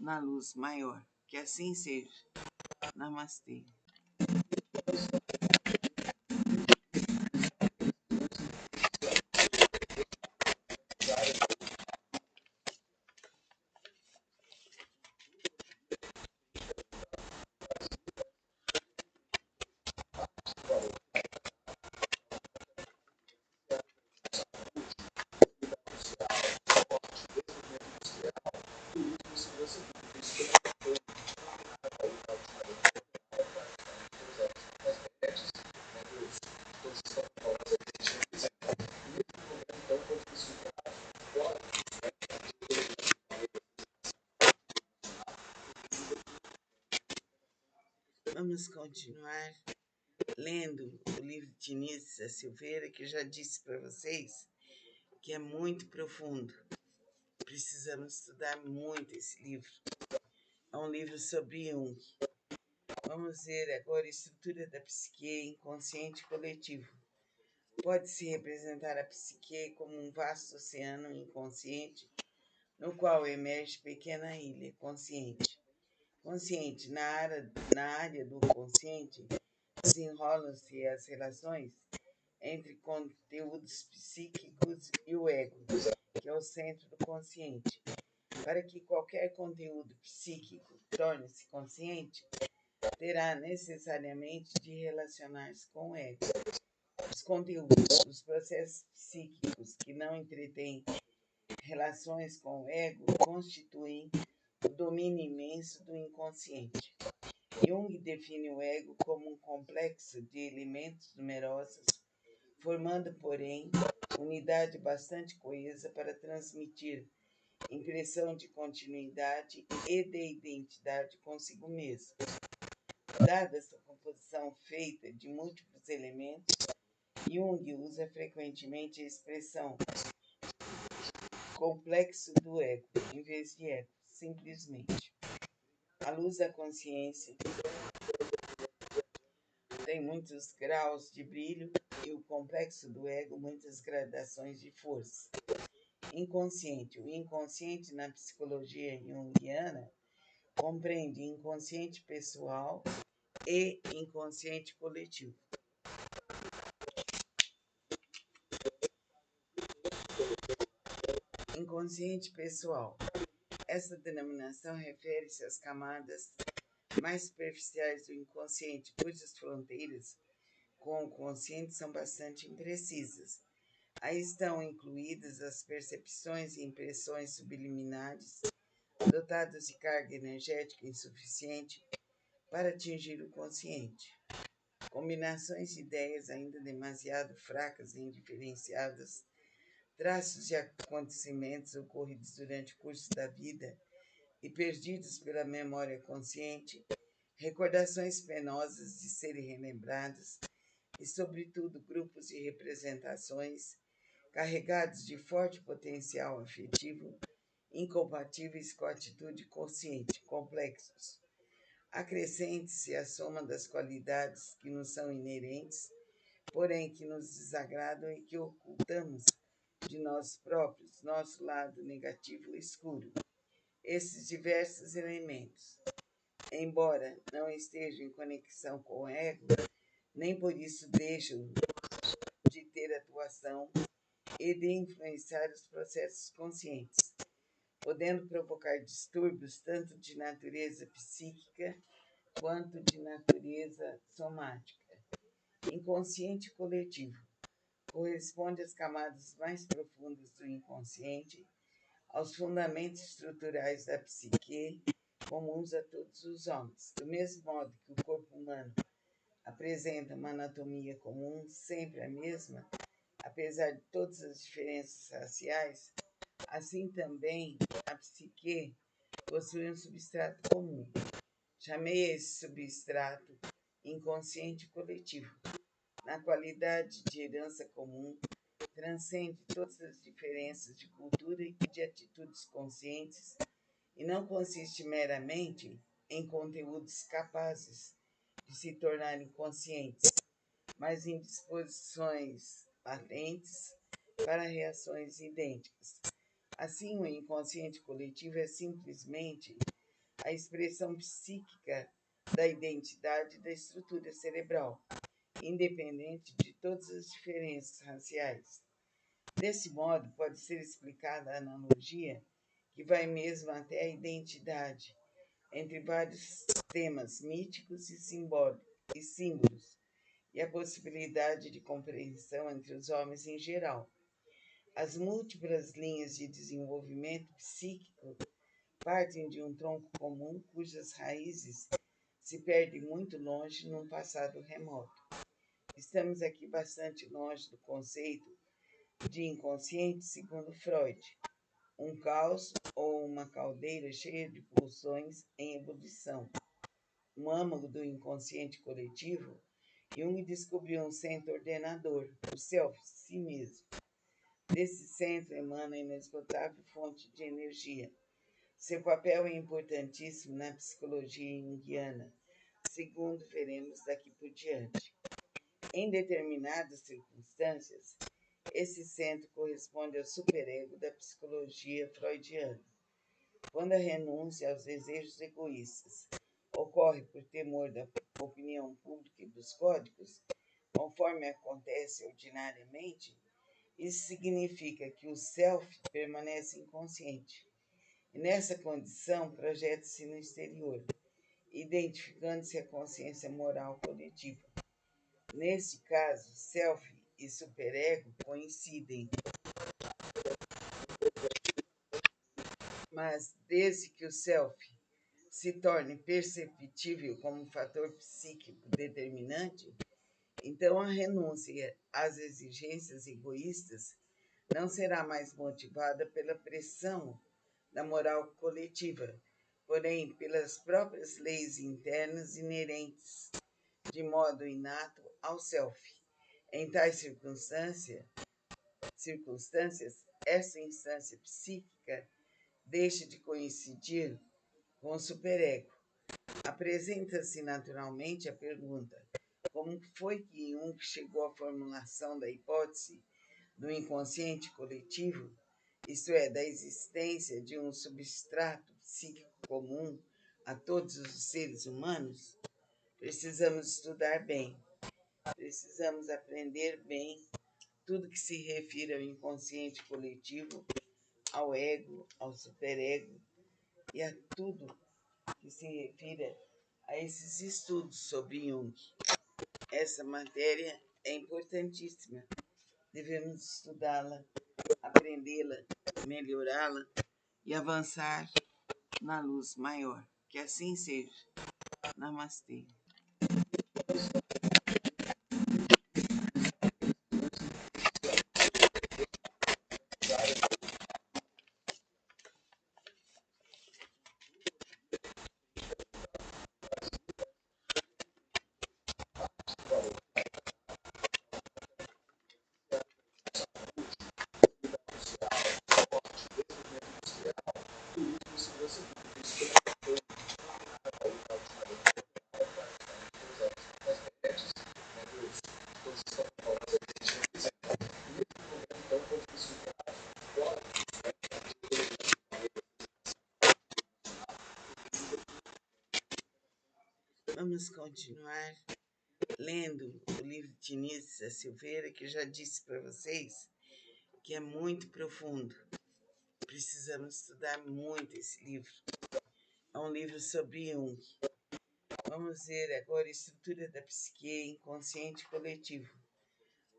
na luz maior. Que assim seja. Namastê. Vamos continuar lendo o livro de Início da Silveira, que eu já disse para vocês que é muito profundo. Precisamos estudar muito esse livro. É um livro sobre Jung. Vamos ver agora a estrutura da psique inconsciente coletivo. Pode-se representar a psique como um vasto oceano inconsciente, no qual emerge pequena ilha consciente. Consciente, na área do consciente, desenrolam-se as relações entre conteúdos psíquicos e o ego, que é o centro do consciente. Para que qualquer conteúdo psíquico torne-se consciente, terá necessariamente de relacionar-se com o ego. Os conteúdos, os processos psíquicos que não entretêm relações com o ego constituem o domínio imenso do inconsciente. Jung define o ego como um complexo de elementos numerosos, formando, porém, unidade bastante coesa para transmitir impressão de continuidade e de identidade consigo mesmo. Dada essa composição feita de múltiplos elementos, Jung usa frequentemente a expressão complexo do ego, em vez de ego, simplesmente. A luz da consciência tem muitos graus de brilho e o complexo do ego muitas gradações de força. Inconsciente. O inconsciente na psicologia junguiana compreende inconsciente pessoal e inconsciente coletivo. Inconsciente pessoal. Essa denominação refere-se às camadas mais superficiais do inconsciente, cujas fronteiras com o consciente são bastante imprecisas. Aí estão incluídas as percepções e impressões subliminares, dotadas de carga energética insuficiente para atingir o consciente. Combinações de ideias ainda demasiado fracas e indiferenciadas, traços de acontecimentos ocorridos durante o curso da vida e perdidos pela memória consciente, recordações penosas de serem relembradas e, sobretudo, grupos de representações carregados de forte potencial afetivo, incompatíveis com a atitude consciente, complexos. Acrescente-se a soma das qualidades que nos são inerentes, porém que nos desagradam e que ocultamos de nós próprios, nosso lado negativo e escuro. Esses diversos elementos, embora não estejam em conexão com o ego, nem por isso deixam de ter atuação e de influenciar os processos conscientes, podendo provocar distúrbios tanto de natureza psíquica quanto de natureza somática. Inconsciente coletivo corresponde às camadas mais profundas do inconsciente, aos fundamentos estruturais da psique comuns a todos os homens. Do mesmo modo que o corpo humano apresenta uma anatomia comum, sempre a mesma, apesar de todas as diferenças raciais, assim também a psique possui um substrato comum. Chamei esse substrato inconsciente coletivo. Na qualidade de herança comum, transcende todas as diferenças de cultura e de atitudes conscientes e não consiste meramente em conteúdos capazes de se tornarem conscientes, mas em disposições latentes para reações idênticas. Assim, o inconsciente coletivo é simplesmente a expressão psíquica da identidade da estrutura cerebral, independente de todas as diferenças raciais. Desse modo, pode ser explicada a analogia que vai mesmo até a identidade entre vários temas míticos e símbolos, e a possibilidade de compreensão entre os homens em geral. As múltiplas linhas de desenvolvimento psíquico partem de um tronco comum cujas raízes se perdem muito longe num passado remoto. Estamos aqui bastante longe do conceito de inconsciente segundo Freud, um caos ou uma caldeira cheia de pulsões em ebulição. um âmago do inconsciente coletivo, Jung descobriu um centro ordenador, o self, si mesmo. Desse centro emana a inesgotável fonte de energia. Seu papel é importantíssimo na psicologia junguiana, segundo veremos daqui por diante. Em determinadas circunstâncias, esse centro corresponde ao superego da psicologia freudiana. Quando a renúncia aos desejos egoístas ocorre por temor da opinião pública e dos códigos, conforme acontece ordinariamente, isso significa que o self permanece inconsciente. E nessa condição, projeta-se no exterior, identificando-se a consciência moral coletiva. Neste caso, self e superego coincidem, mas desde que o self se torne perceptível como um fator psíquico determinante, então a renúncia às exigências egoístas não será mais motivada pela pressão da moral coletiva, porém pelas próprias leis internas inerentes, de modo inato ao self. Em tais circunstâncias, essa instância psíquica deixa de coincidir com o superego. Apresenta-se naturalmente a pergunta: como foi que Jung chegou à formulação da hipótese do inconsciente coletivo, isto é, da existência de um substrato psíquico comum a todos os seres humanos? Precisamos estudar bem, precisamos aprender bem tudo que se refere ao inconsciente coletivo, ao ego, ao superego e a tudo que se refira a esses estudos sobre Jung. Essa matéria é importantíssima. Devemos estudá-la, aprendê-la, melhorá-la e avançar na luz maior. Que assim seja. Namastê. Vamos continuar lendo o livro de Início da Silveira, que eu já disse para vocês que é muito profundo. Precisamos estudar muito esse livro. É um livro sobre Jung. Vamos ver agora a estrutura da psique inconsciente coletivo.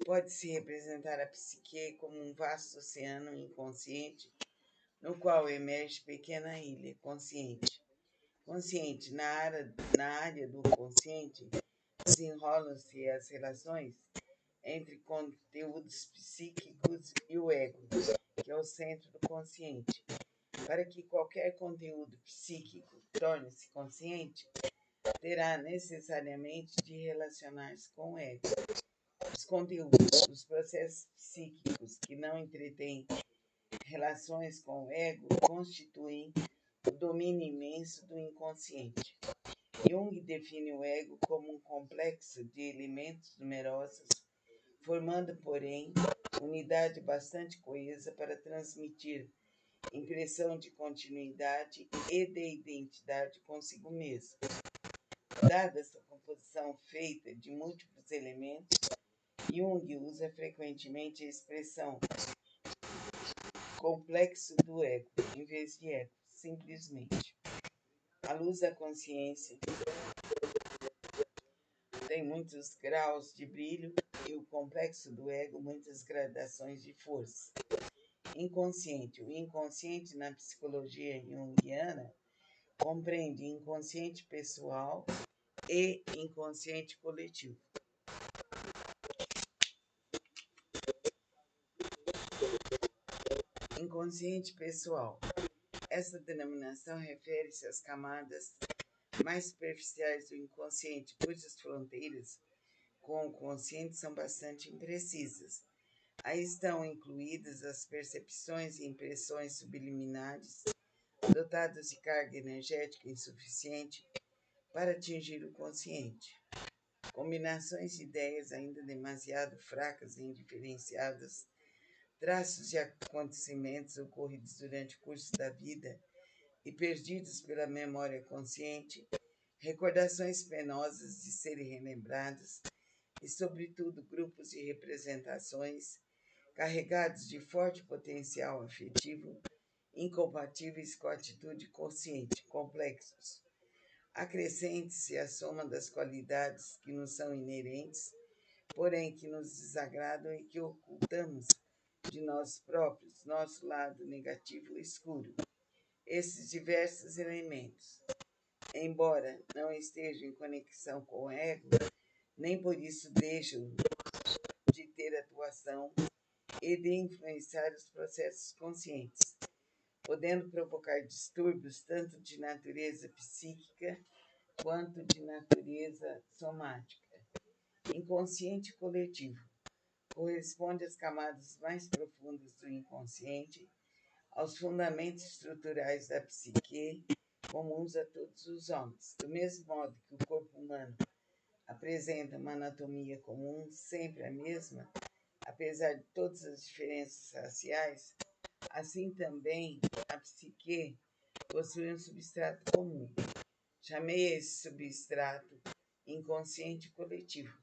Pode-se representar a psique como um vasto oceano inconsciente, no qual emerge pequena ilha consciente. Consciente, na área do consciente, desenrolam-se as relações entre conteúdos psíquicos e o ego, que é o centro do consciente. Para que qualquer conteúdo psíquico torne-se consciente, terá necessariamente de relacionar-se com o ego. Os conteúdos, os processos psíquicos que não entretêm relações com o ego constituem o domínio imenso do inconsciente. Jung define o ego como um complexo de elementos numerosos, formando, porém, unidade bastante coesa para transmitir impressão de continuidade e de identidade consigo mesmo. Dada essa composição feita de múltiplos elementos, Jung usa frequentemente a expressão complexo do ego, em vez de ego, simplesmente. A luz da consciência tem muitos graus de brilho e o complexo do ego muitas gradações de força. Inconsciente. O inconsciente na psicologia junguiana compreende inconsciente pessoal e inconsciente coletivo. Inconsciente pessoal. Essa denominação refere-se às camadas mais superficiais do inconsciente, cujas fronteiras com o consciente são bastante imprecisas. Aí estão incluídas as percepções e impressões subliminares, dotadas de carga energética insuficiente para atingir o consciente. Combinações de ideias ainda demasiado fracas e indiferenciadas, traços de acontecimentos ocorridos durante o curso da vida e perdidos pela memória consciente, recordações penosas de serem relembradas e, sobretudo, grupos de representações carregados de forte potencial afetivo, incompatíveis com a atitude consciente, complexos. Acrescente-se a soma das qualidades que nos são inerentes, porém que nos desagradam e que ocultamos de nós próprios, nosso lado negativo e escuro. Esses diversos elementos, embora não estejam em conexão com o ego, nem por isso deixam de ter atuação e de influenciar os processos conscientes, podendo provocar distúrbios tanto de natureza psíquica quanto de natureza somática. Inconsciente coletivo corresponde às camadas mais profundas do inconsciente, aos fundamentos estruturais da psique comuns a todos os homens. Do mesmo modo que o corpo humano apresenta uma anatomia comum, sempre a mesma, apesar de todas as diferenças raciais, assim também a psique possui um substrato comum. Chamei esse substrato inconsciente coletivo.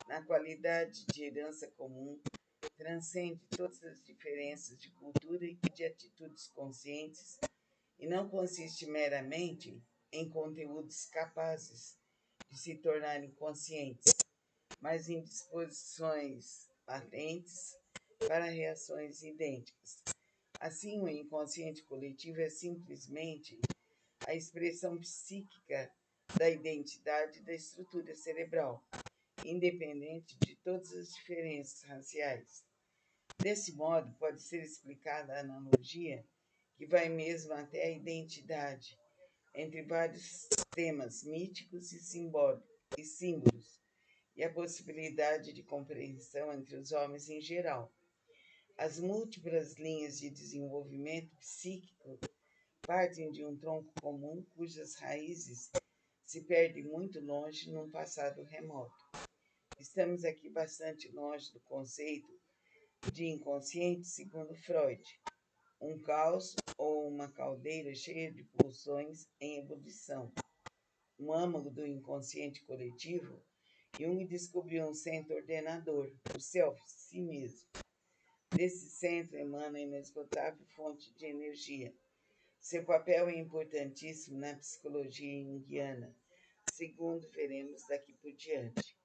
Na qualidade de herança comum, transcende todas as diferenças de cultura e de atitudes conscientes e não consiste meramente em conteúdos capazes de se tornarem conscientes, mas em disposições latentes para reações idênticas. Assim, o inconsciente coletivo é simplesmente a expressão psíquica da identidade da estrutura cerebral, independente de todas as diferenças raciais. Desse modo, pode ser explicada a analogia que vai mesmo até a identidade entre vários temas míticos e símbolos, e a possibilidade de compreensão entre os homens em geral. As múltiplas linhas de desenvolvimento psíquico partem de um tronco comum cujas raízes se perdem muito longe num passado remoto. Estamos aqui bastante longe do conceito de inconsciente segundo Freud, um caos ou uma caldeira cheia de pulsões em ebulição, um âmago do inconsciente coletivo. Jung descobriu um centro ordenador, o self, si mesmo. Desse centro emana a inesgotável fonte de energia. Seu papel é importantíssimo na psicologia junguiana, segundo veremos daqui por diante.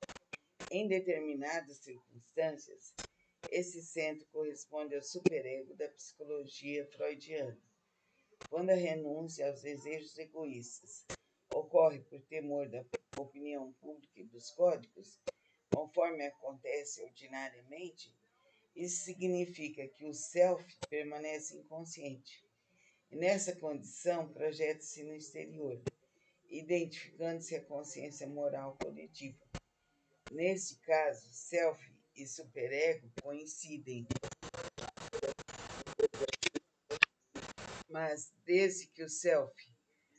Em determinadas circunstâncias, esse centro corresponde ao superego da psicologia freudiana. Quando a renúncia aos desejos egoístas ocorre por temor da opinião pública e dos códigos, conforme acontece ordinariamente, isso significa que o self permanece inconsciente. E nessa condição projeta-se no exterior, identificando-se a consciência moral coletiva. Neste caso, self e superego coincidem, mas desde que o self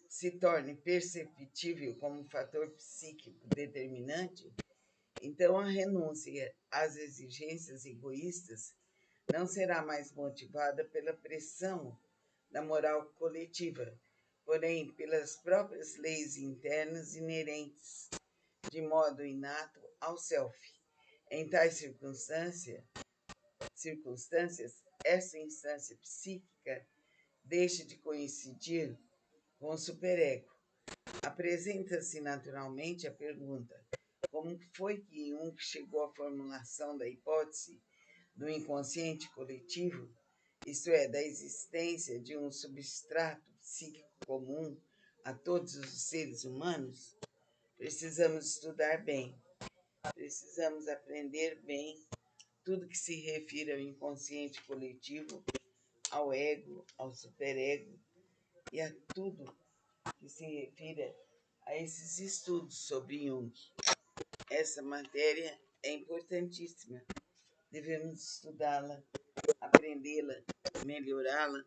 se torne perceptível como um fator psíquico determinante, então a renúncia às exigências egoístas não será mais motivada pela pressão da moral coletiva, porém pelas próprias leis internas inerentes, de modo inato ao self. Em tais circunstâncias, essa instância psíquica deixa de coincidir com o superego. Apresenta-se naturalmente a pergunta: como foi que Jung chegou à formulação da hipótese do inconsciente coletivo, isto é, da existência de um substrato psíquico comum a todos os seres humanos? Precisamos estudar bem, precisamos aprender bem tudo que se refere ao inconsciente coletivo, ao ego, ao superego e a tudo que se refira a esses estudos sobre Jung. Essa matéria é importantíssima. Devemos estudá-la, aprendê-la, melhorá-la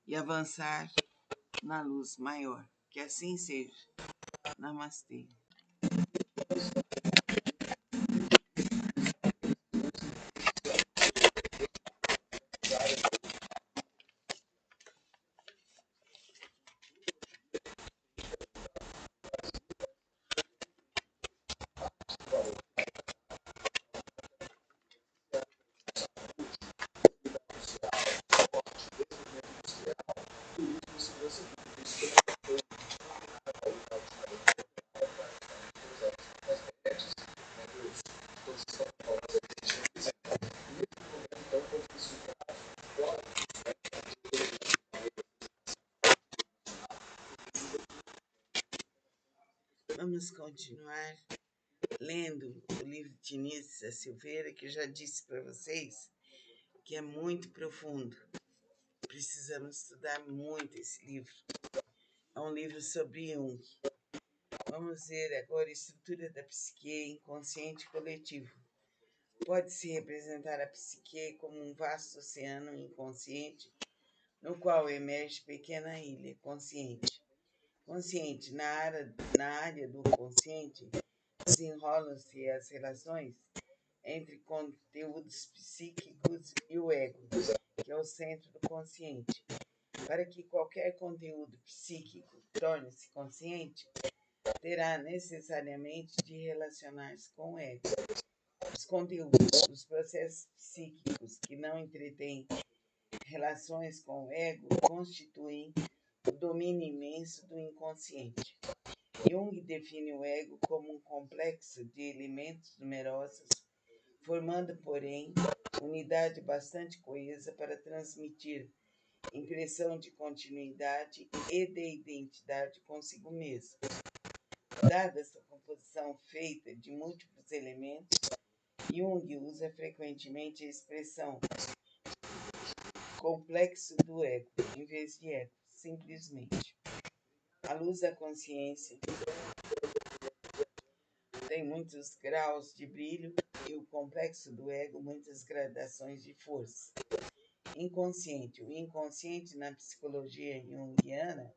e avançar na luz maior. Que assim seja. Namastê. Vamos continuar lendo o livro de Início da Silveira, que eu já disse para vocês que é muito profundo. Precisamos estudar muito esse livro. É um livro sobre Jung. Vamos ver agora a estrutura da psique inconsciente coletivo. Pode-se representar a psique como um vasto oceano inconsciente, no qual emerge pequena ilha consciente. Consciente, na área do consciente, desenrolam-se as relações entre conteúdos psíquicos e o ego, que é o centro do consciente. Para que qualquer conteúdo psíquico torne-se consciente, terá necessariamente de relacionar-se com o ego. Os conteúdos, os processos psíquicos que não entretêm relações com o ego constituem o domínio imenso do inconsciente. Jung define o ego como um complexo de elementos numerosos, formando, porém, unidade bastante coesa para transmitir impressão de continuidade e de identidade consigo mesmo. Dada essa composição feita de múltiplos elementos, Jung usa frequentemente a expressão complexo do ego, em vez de ego, simplesmente. A luz da consciência tem muitos graus de brilho e o complexo do ego muitas gradações de força. Inconsciente. O inconsciente na psicologia junguiana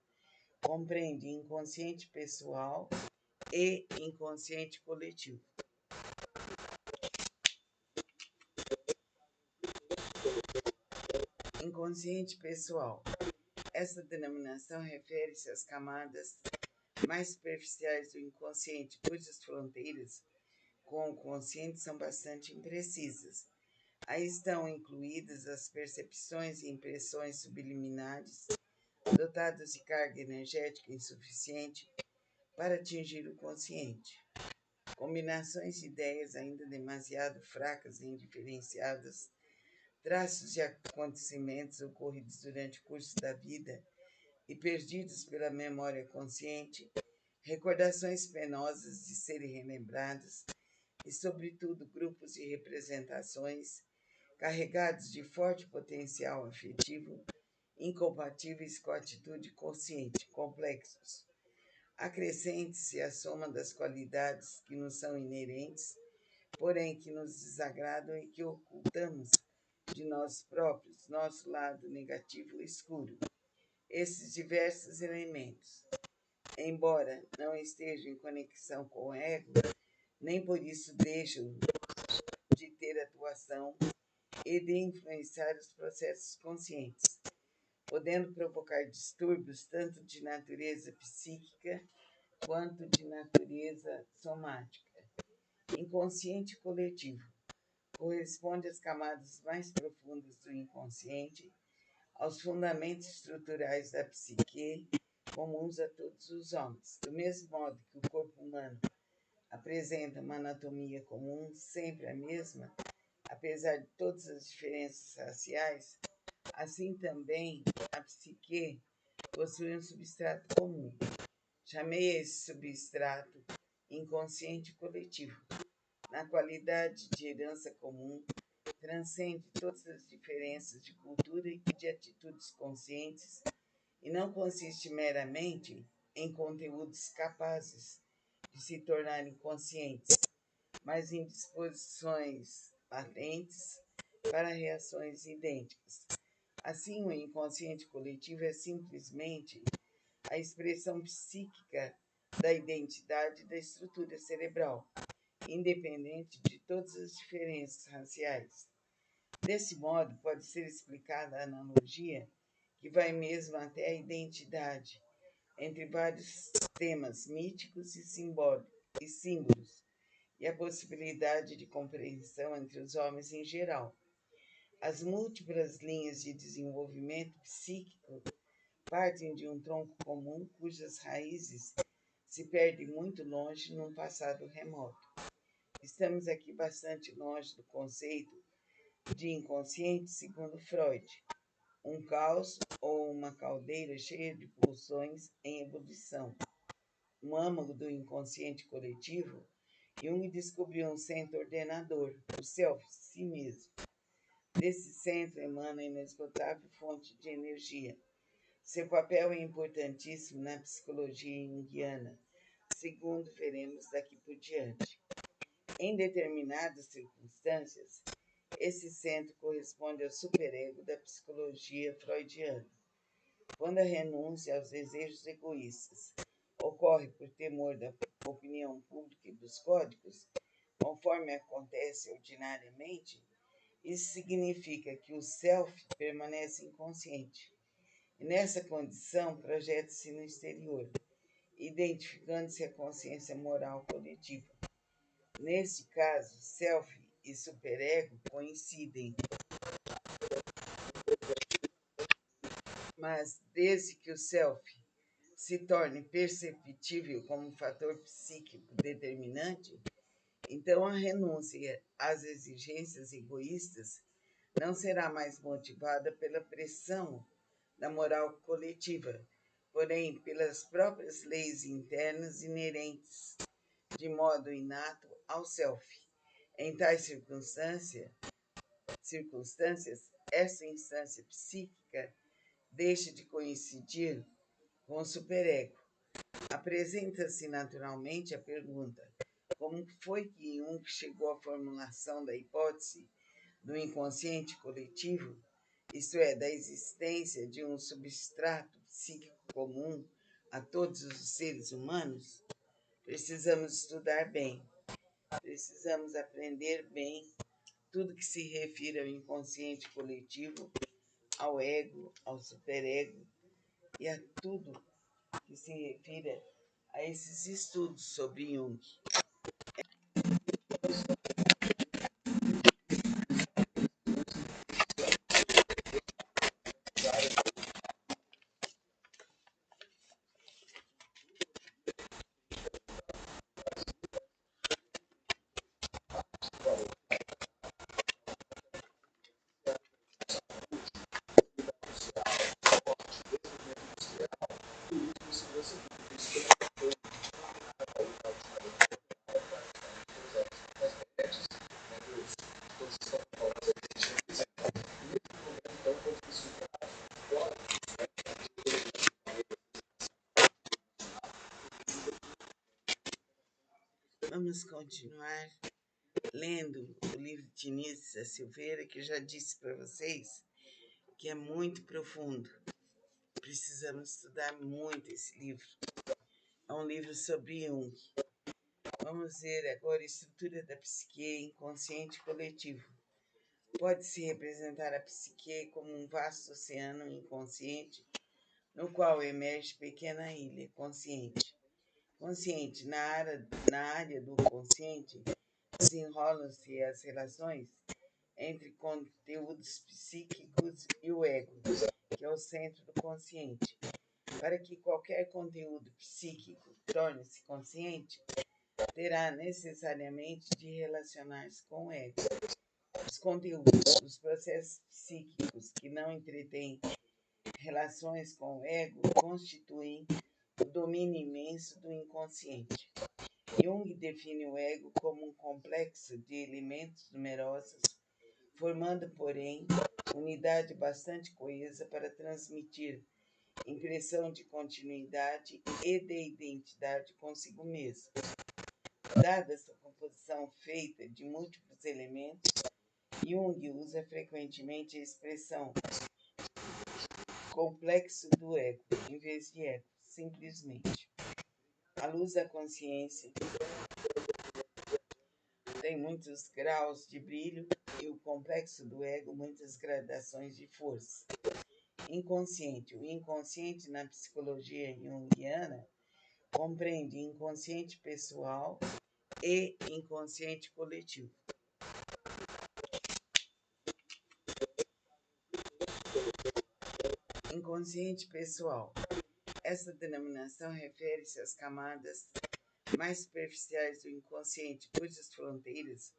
compreende inconsciente pessoal e inconsciente coletivo. Inconsciente pessoal. Essa denominação refere-se às camadas mais superficiais do inconsciente, cujas fronteiras com o consciente são bastante imprecisas. Aí estão incluídas as percepções e impressões subliminares, dotadas de carga energética insuficiente para atingir o consciente. Combinações de ideias ainda demasiado fracas e indiferenciadas, traços de acontecimentos ocorridos durante o curso da vida e perdidos pela memória consciente, recordações penosas de serem relembradas e, sobretudo, grupos de representações carregados de forte potencial afetivo, incompatíveis com a atitude consciente, complexos. Acrescente-se a soma das qualidades que nos são inerentes, porém que nos desagradam e que ocultamos de nós próprios, nosso lado negativo e escuro. Esses diversos elementos, embora não estejam em conexão com o ego, nem por isso deixam de ter atuação e de influenciar os processos conscientes, podendo provocar distúrbios tanto de natureza psíquica quanto de natureza somática. Inconsciente coletivo corresponde às camadas mais profundas do inconsciente, aos fundamentos estruturais da psique comuns a todos os homens. Do mesmo modo que o corpo humano apresenta uma anatomia comum, sempre a mesma, apesar de todas as diferenças raciais, assim também a psique possui um substrato comum. Chamei esse substrato inconsciente coletivo. Na qualidade de herança comum, transcende todas as diferenças de cultura e de atitudes conscientes e não consiste meramente em conteúdos capazes de se tornarem conscientes, mas em disposições latentes para reações idênticas. Assim, o inconsciente coletivo é simplesmente a expressão psíquica da identidade da estrutura cerebral, independente de todas as diferenças raciais. Desse modo, pode ser explicada a analogia que vai mesmo até a identidade entre vários temas míticos e símbolos, e a possibilidade de compreensão entre os homens em geral. As múltiplas linhas de desenvolvimento psíquico partem de um tronco comum cujas raízes se perdem muito longe num passado remoto. Estamos aqui bastante longe do conceito de inconsciente segundo Freud, um caos ou uma caldeira cheia de pulsões em ebulição. No âmago do inconsciente coletivo, Jung descobriu um centro ordenador, o self, si mesmo. Desse centro emana a inesgotável fonte de energia. Seu papel é importantíssimo na psicologia junguiana, segundo veremos daqui por diante. Em determinadas circunstâncias, esse centro corresponde ao superego da psicologia freudiana. Quando a renúncia aos desejos egoístas ocorre por temor da opinião pública e dos códigos, conforme acontece ordinariamente, isso significa que o self permanece inconsciente. E nessa condição, projeta-se no exterior, identificando-se a consciência moral coletiva. Neste caso, self e superego coincidem, mas desde que o self se torne perceptível como fator psíquico determinante, então a renúncia às exigências egoístas não será mais motivada pela pressão da moral coletiva, porém pelas próprias leis internas inerentes, de modo inato ao self. Em tais circunstâncias, essa instância psíquica deixa de coincidir com o superego. Apresenta-se naturalmente a pergunta: como foi que Jung chegou à formulação da hipótese do inconsciente coletivo, isto é, da existência de um substrato psíquico comum a todos os seres humanos? Precisamos estudar bem, precisamos aprender bem tudo que se refere ao inconsciente coletivo, ao ego, ao superego e a tudo que se refira a esses estudos sobre Jung. Vamos continuar lendo o livro de Início da Silveira, que eu já disse para vocês que é muito profundo. Precisamos estudar muito esse livro. É um livro sobre Jung. Vamos ver agora a estrutura da psique inconsciente coletivo. Pode-se representar a psique como um vasto oceano inconsciente, no qual emerge pequena ilha consciente. Consciente, na área do consciente, desenrolam-se as relações entre conteúdos psíquicos e o ego, que é o centro do consciente. Para que qualquer conteúdo psíquico torne-se consciente, terá necessariamente de relacionar-se com o ego. Os conteúdos, os processos psíquicos que não entretêm relações com o ego constituem o domínio imenso do inconsciente. Jung define o ego como um complexo de elementos numerosos, formando, porém, unidade bastante coesa para transmitir impressão de continuidade e de identidade consigo mesmo. Dada essa composição feita de múltiplos elementos, Jung usa frequentemente a expressão complexo do ego, em vez de ego, simplesmente. A luz da consciência tem muitos graus de brilho e o complexo do ego muitas gradações de força. Inconsciente. O inconsciente na psicologia junguiana compreende inconsciente pessoal e inconsciente coletivo. Inconsciente pessoal. Essa denominação refere-se às camadas mais superficiais do inconsciente, cujas fronteiras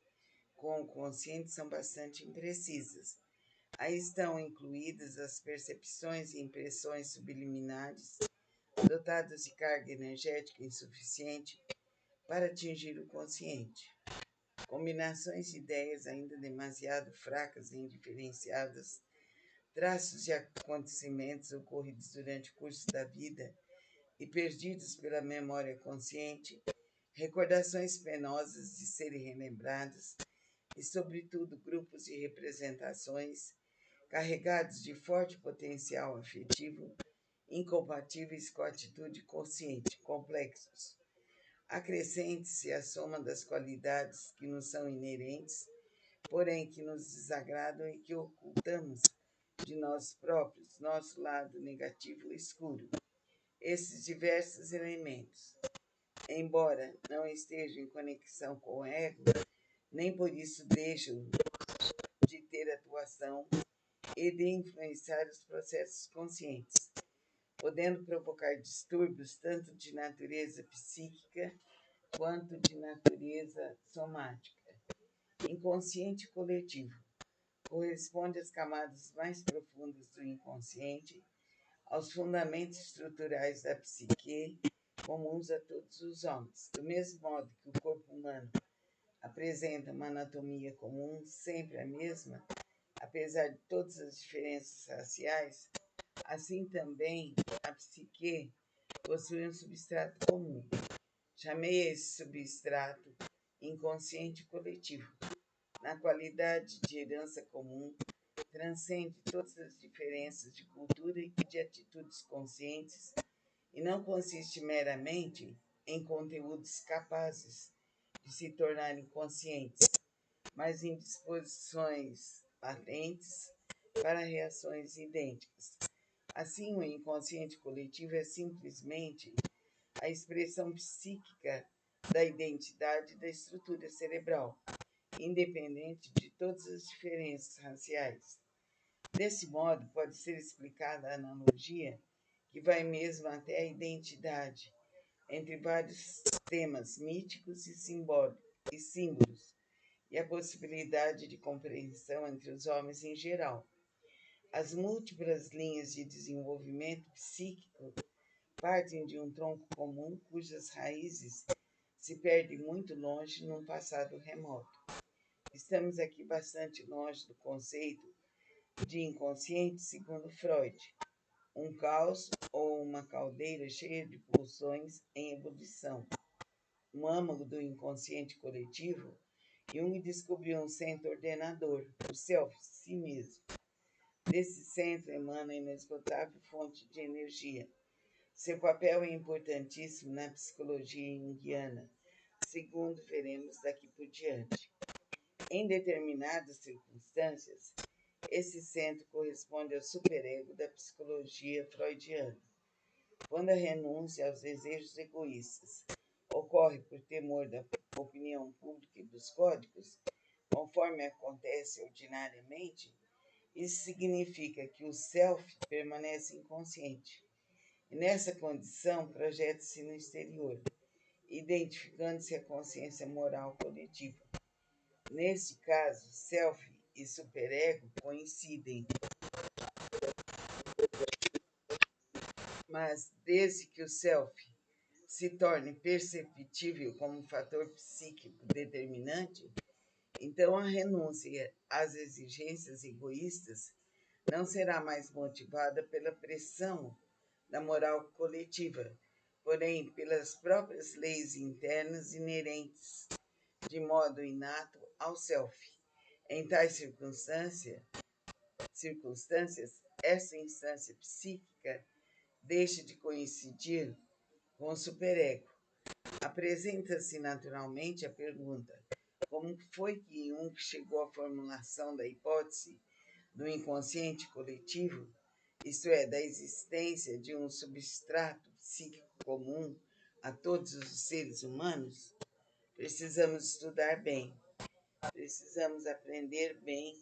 com o consciente são bastante imprecisas. Aí estão incluídas as percepções e impressões subliminares, dotadas de carga energética insuficiente para atingir o consciente. Combinações de ideias ainda demasiado fracas e indiferenciadas, traços de acontecimentos ocorridos durante o curso da vida e perdidos pela memória consciente, recordações penosas de serem relembradas e, sobretudo, grupos de representações carregados de forte potencial afetivo, incompatíveis com a atitude consciente, complexos. Acrescente-se a soma das qualidades que nos são inerentes, porém que nos desagradam e que ocultamos de nós próprios, nosso lado negativo e escuro. Esses diversos elementos, embora não estejam em conexão com o ego, nem por isso deixam de ter atuação e de influenciar os processos conscientes, podendo provocar distúrbios tanto de natureza psíquica quanto de natureza somática. Inconsciente coletivo corresponde às camadas mais profundas do inconsciente, aos fundamentos estruturais da psique comuns a todos os homens. Do mesmo modo que o corpo humano apresenta uma anatomia comum, sempre a mesma, apesar de todas as diferenças raciais, assim também a psique possui um substrato comum. Chamei esse substrato inconsciente coletivo. Na qualidade de herança comum, transcende todas as diferenças de cultura e de atitudes conscientes e não consiste meramente em conteúdos capazes de se tornarem conscientes, mas em disposições latentes para reações idênticas. Assim, o inconsciente coletivo é simplesmente a expressão psíquica da identidade da estrutura cerebral, independente de todas as diferenças raciais. Desse modo, pode ser explicada a analogia que vai mesmo até a identidade entre vários temas míticos e símbolos, e a possibilidade de compreensão entre os homens em geral. As múltiplas linhas de desenvolvimento psíquico partem de um tronco comum cujas raízes se perdem muito longe num passado remoto. Estamos aqui bastante longe do conceito de inconsciente segundo Freud, um caos ou uma caldeira cheia de pulsões em ebulição. No âmago do inconsciente coletivo, Jung descobriu um centro ordenador, o self, si mesmo. Desse centro emana a inesgotável fonte de energia. Seu papel é importantíssimo na psicologia junguiana, segundo veremos daqui por diante. Em determinadas circunstâncias, esse centro corresponde ao superego da psicologia freudiana. Quando a renúncia aos desejos egoístas ocorre por temor da opinião pública e dos códigos, conforme acontece ordinariamente, isso significa que o self permanece inconsciente. E nessa condição projeta-se no exterior, identificando-se a consciência moral coletiva. Neste caso, self e superego coincidem, mas desde que o self se torne perceptível como um fator psíquico determinante, então a renúncia às exigências egoístas não será mais motivada pela pressão da moral coletiva, porém pelas próprias leis internas inerentes, de modo inato ao self. Em tais circunstâncias, essa instância psíquica deixa de coincidir com o superego. Apresenta-se naturalmente a pergunta: como foi que Jung chegou à formulação da hipótese do inconsciente coletivo, isto é, da existência de um substrato psíquico comum a todos os seres humanos? Precisamos estudar bem, precisamos aprender bem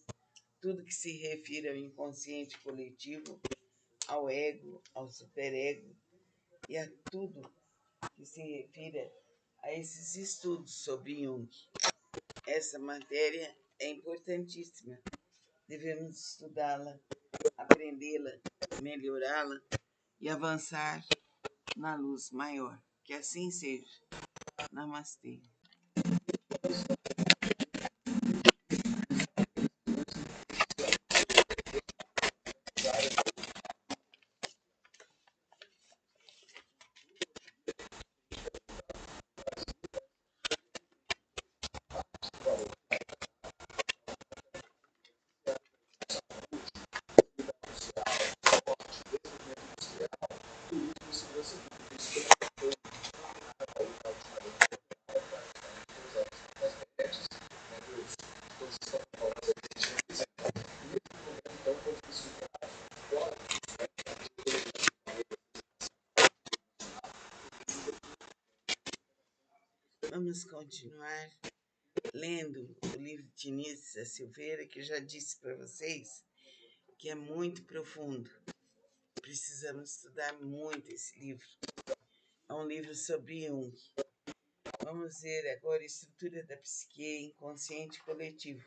tudo que se refere ao inconsciente coletivo, ao ego, ao superego e a tudo que se refira a esses estudos sobre Jung. Essa matéria é importantíssima. Devemos estudá-la, aprendê-la, melhorá-la e avançar na luz maior. Que assim seja. Namastê. Vamos continuar lendo o livro de Início da Silveira, que eu já disse para vocês que é muito profundo. Precisamos estudar muito esse livro. É um livro sobre Jung. Vamos ver agora a estrutura da psique inconsciente coletivo.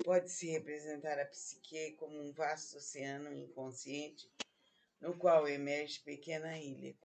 Pode-se representar a psique como um vasto oceano inconsciente no qual emerge pequena ilha,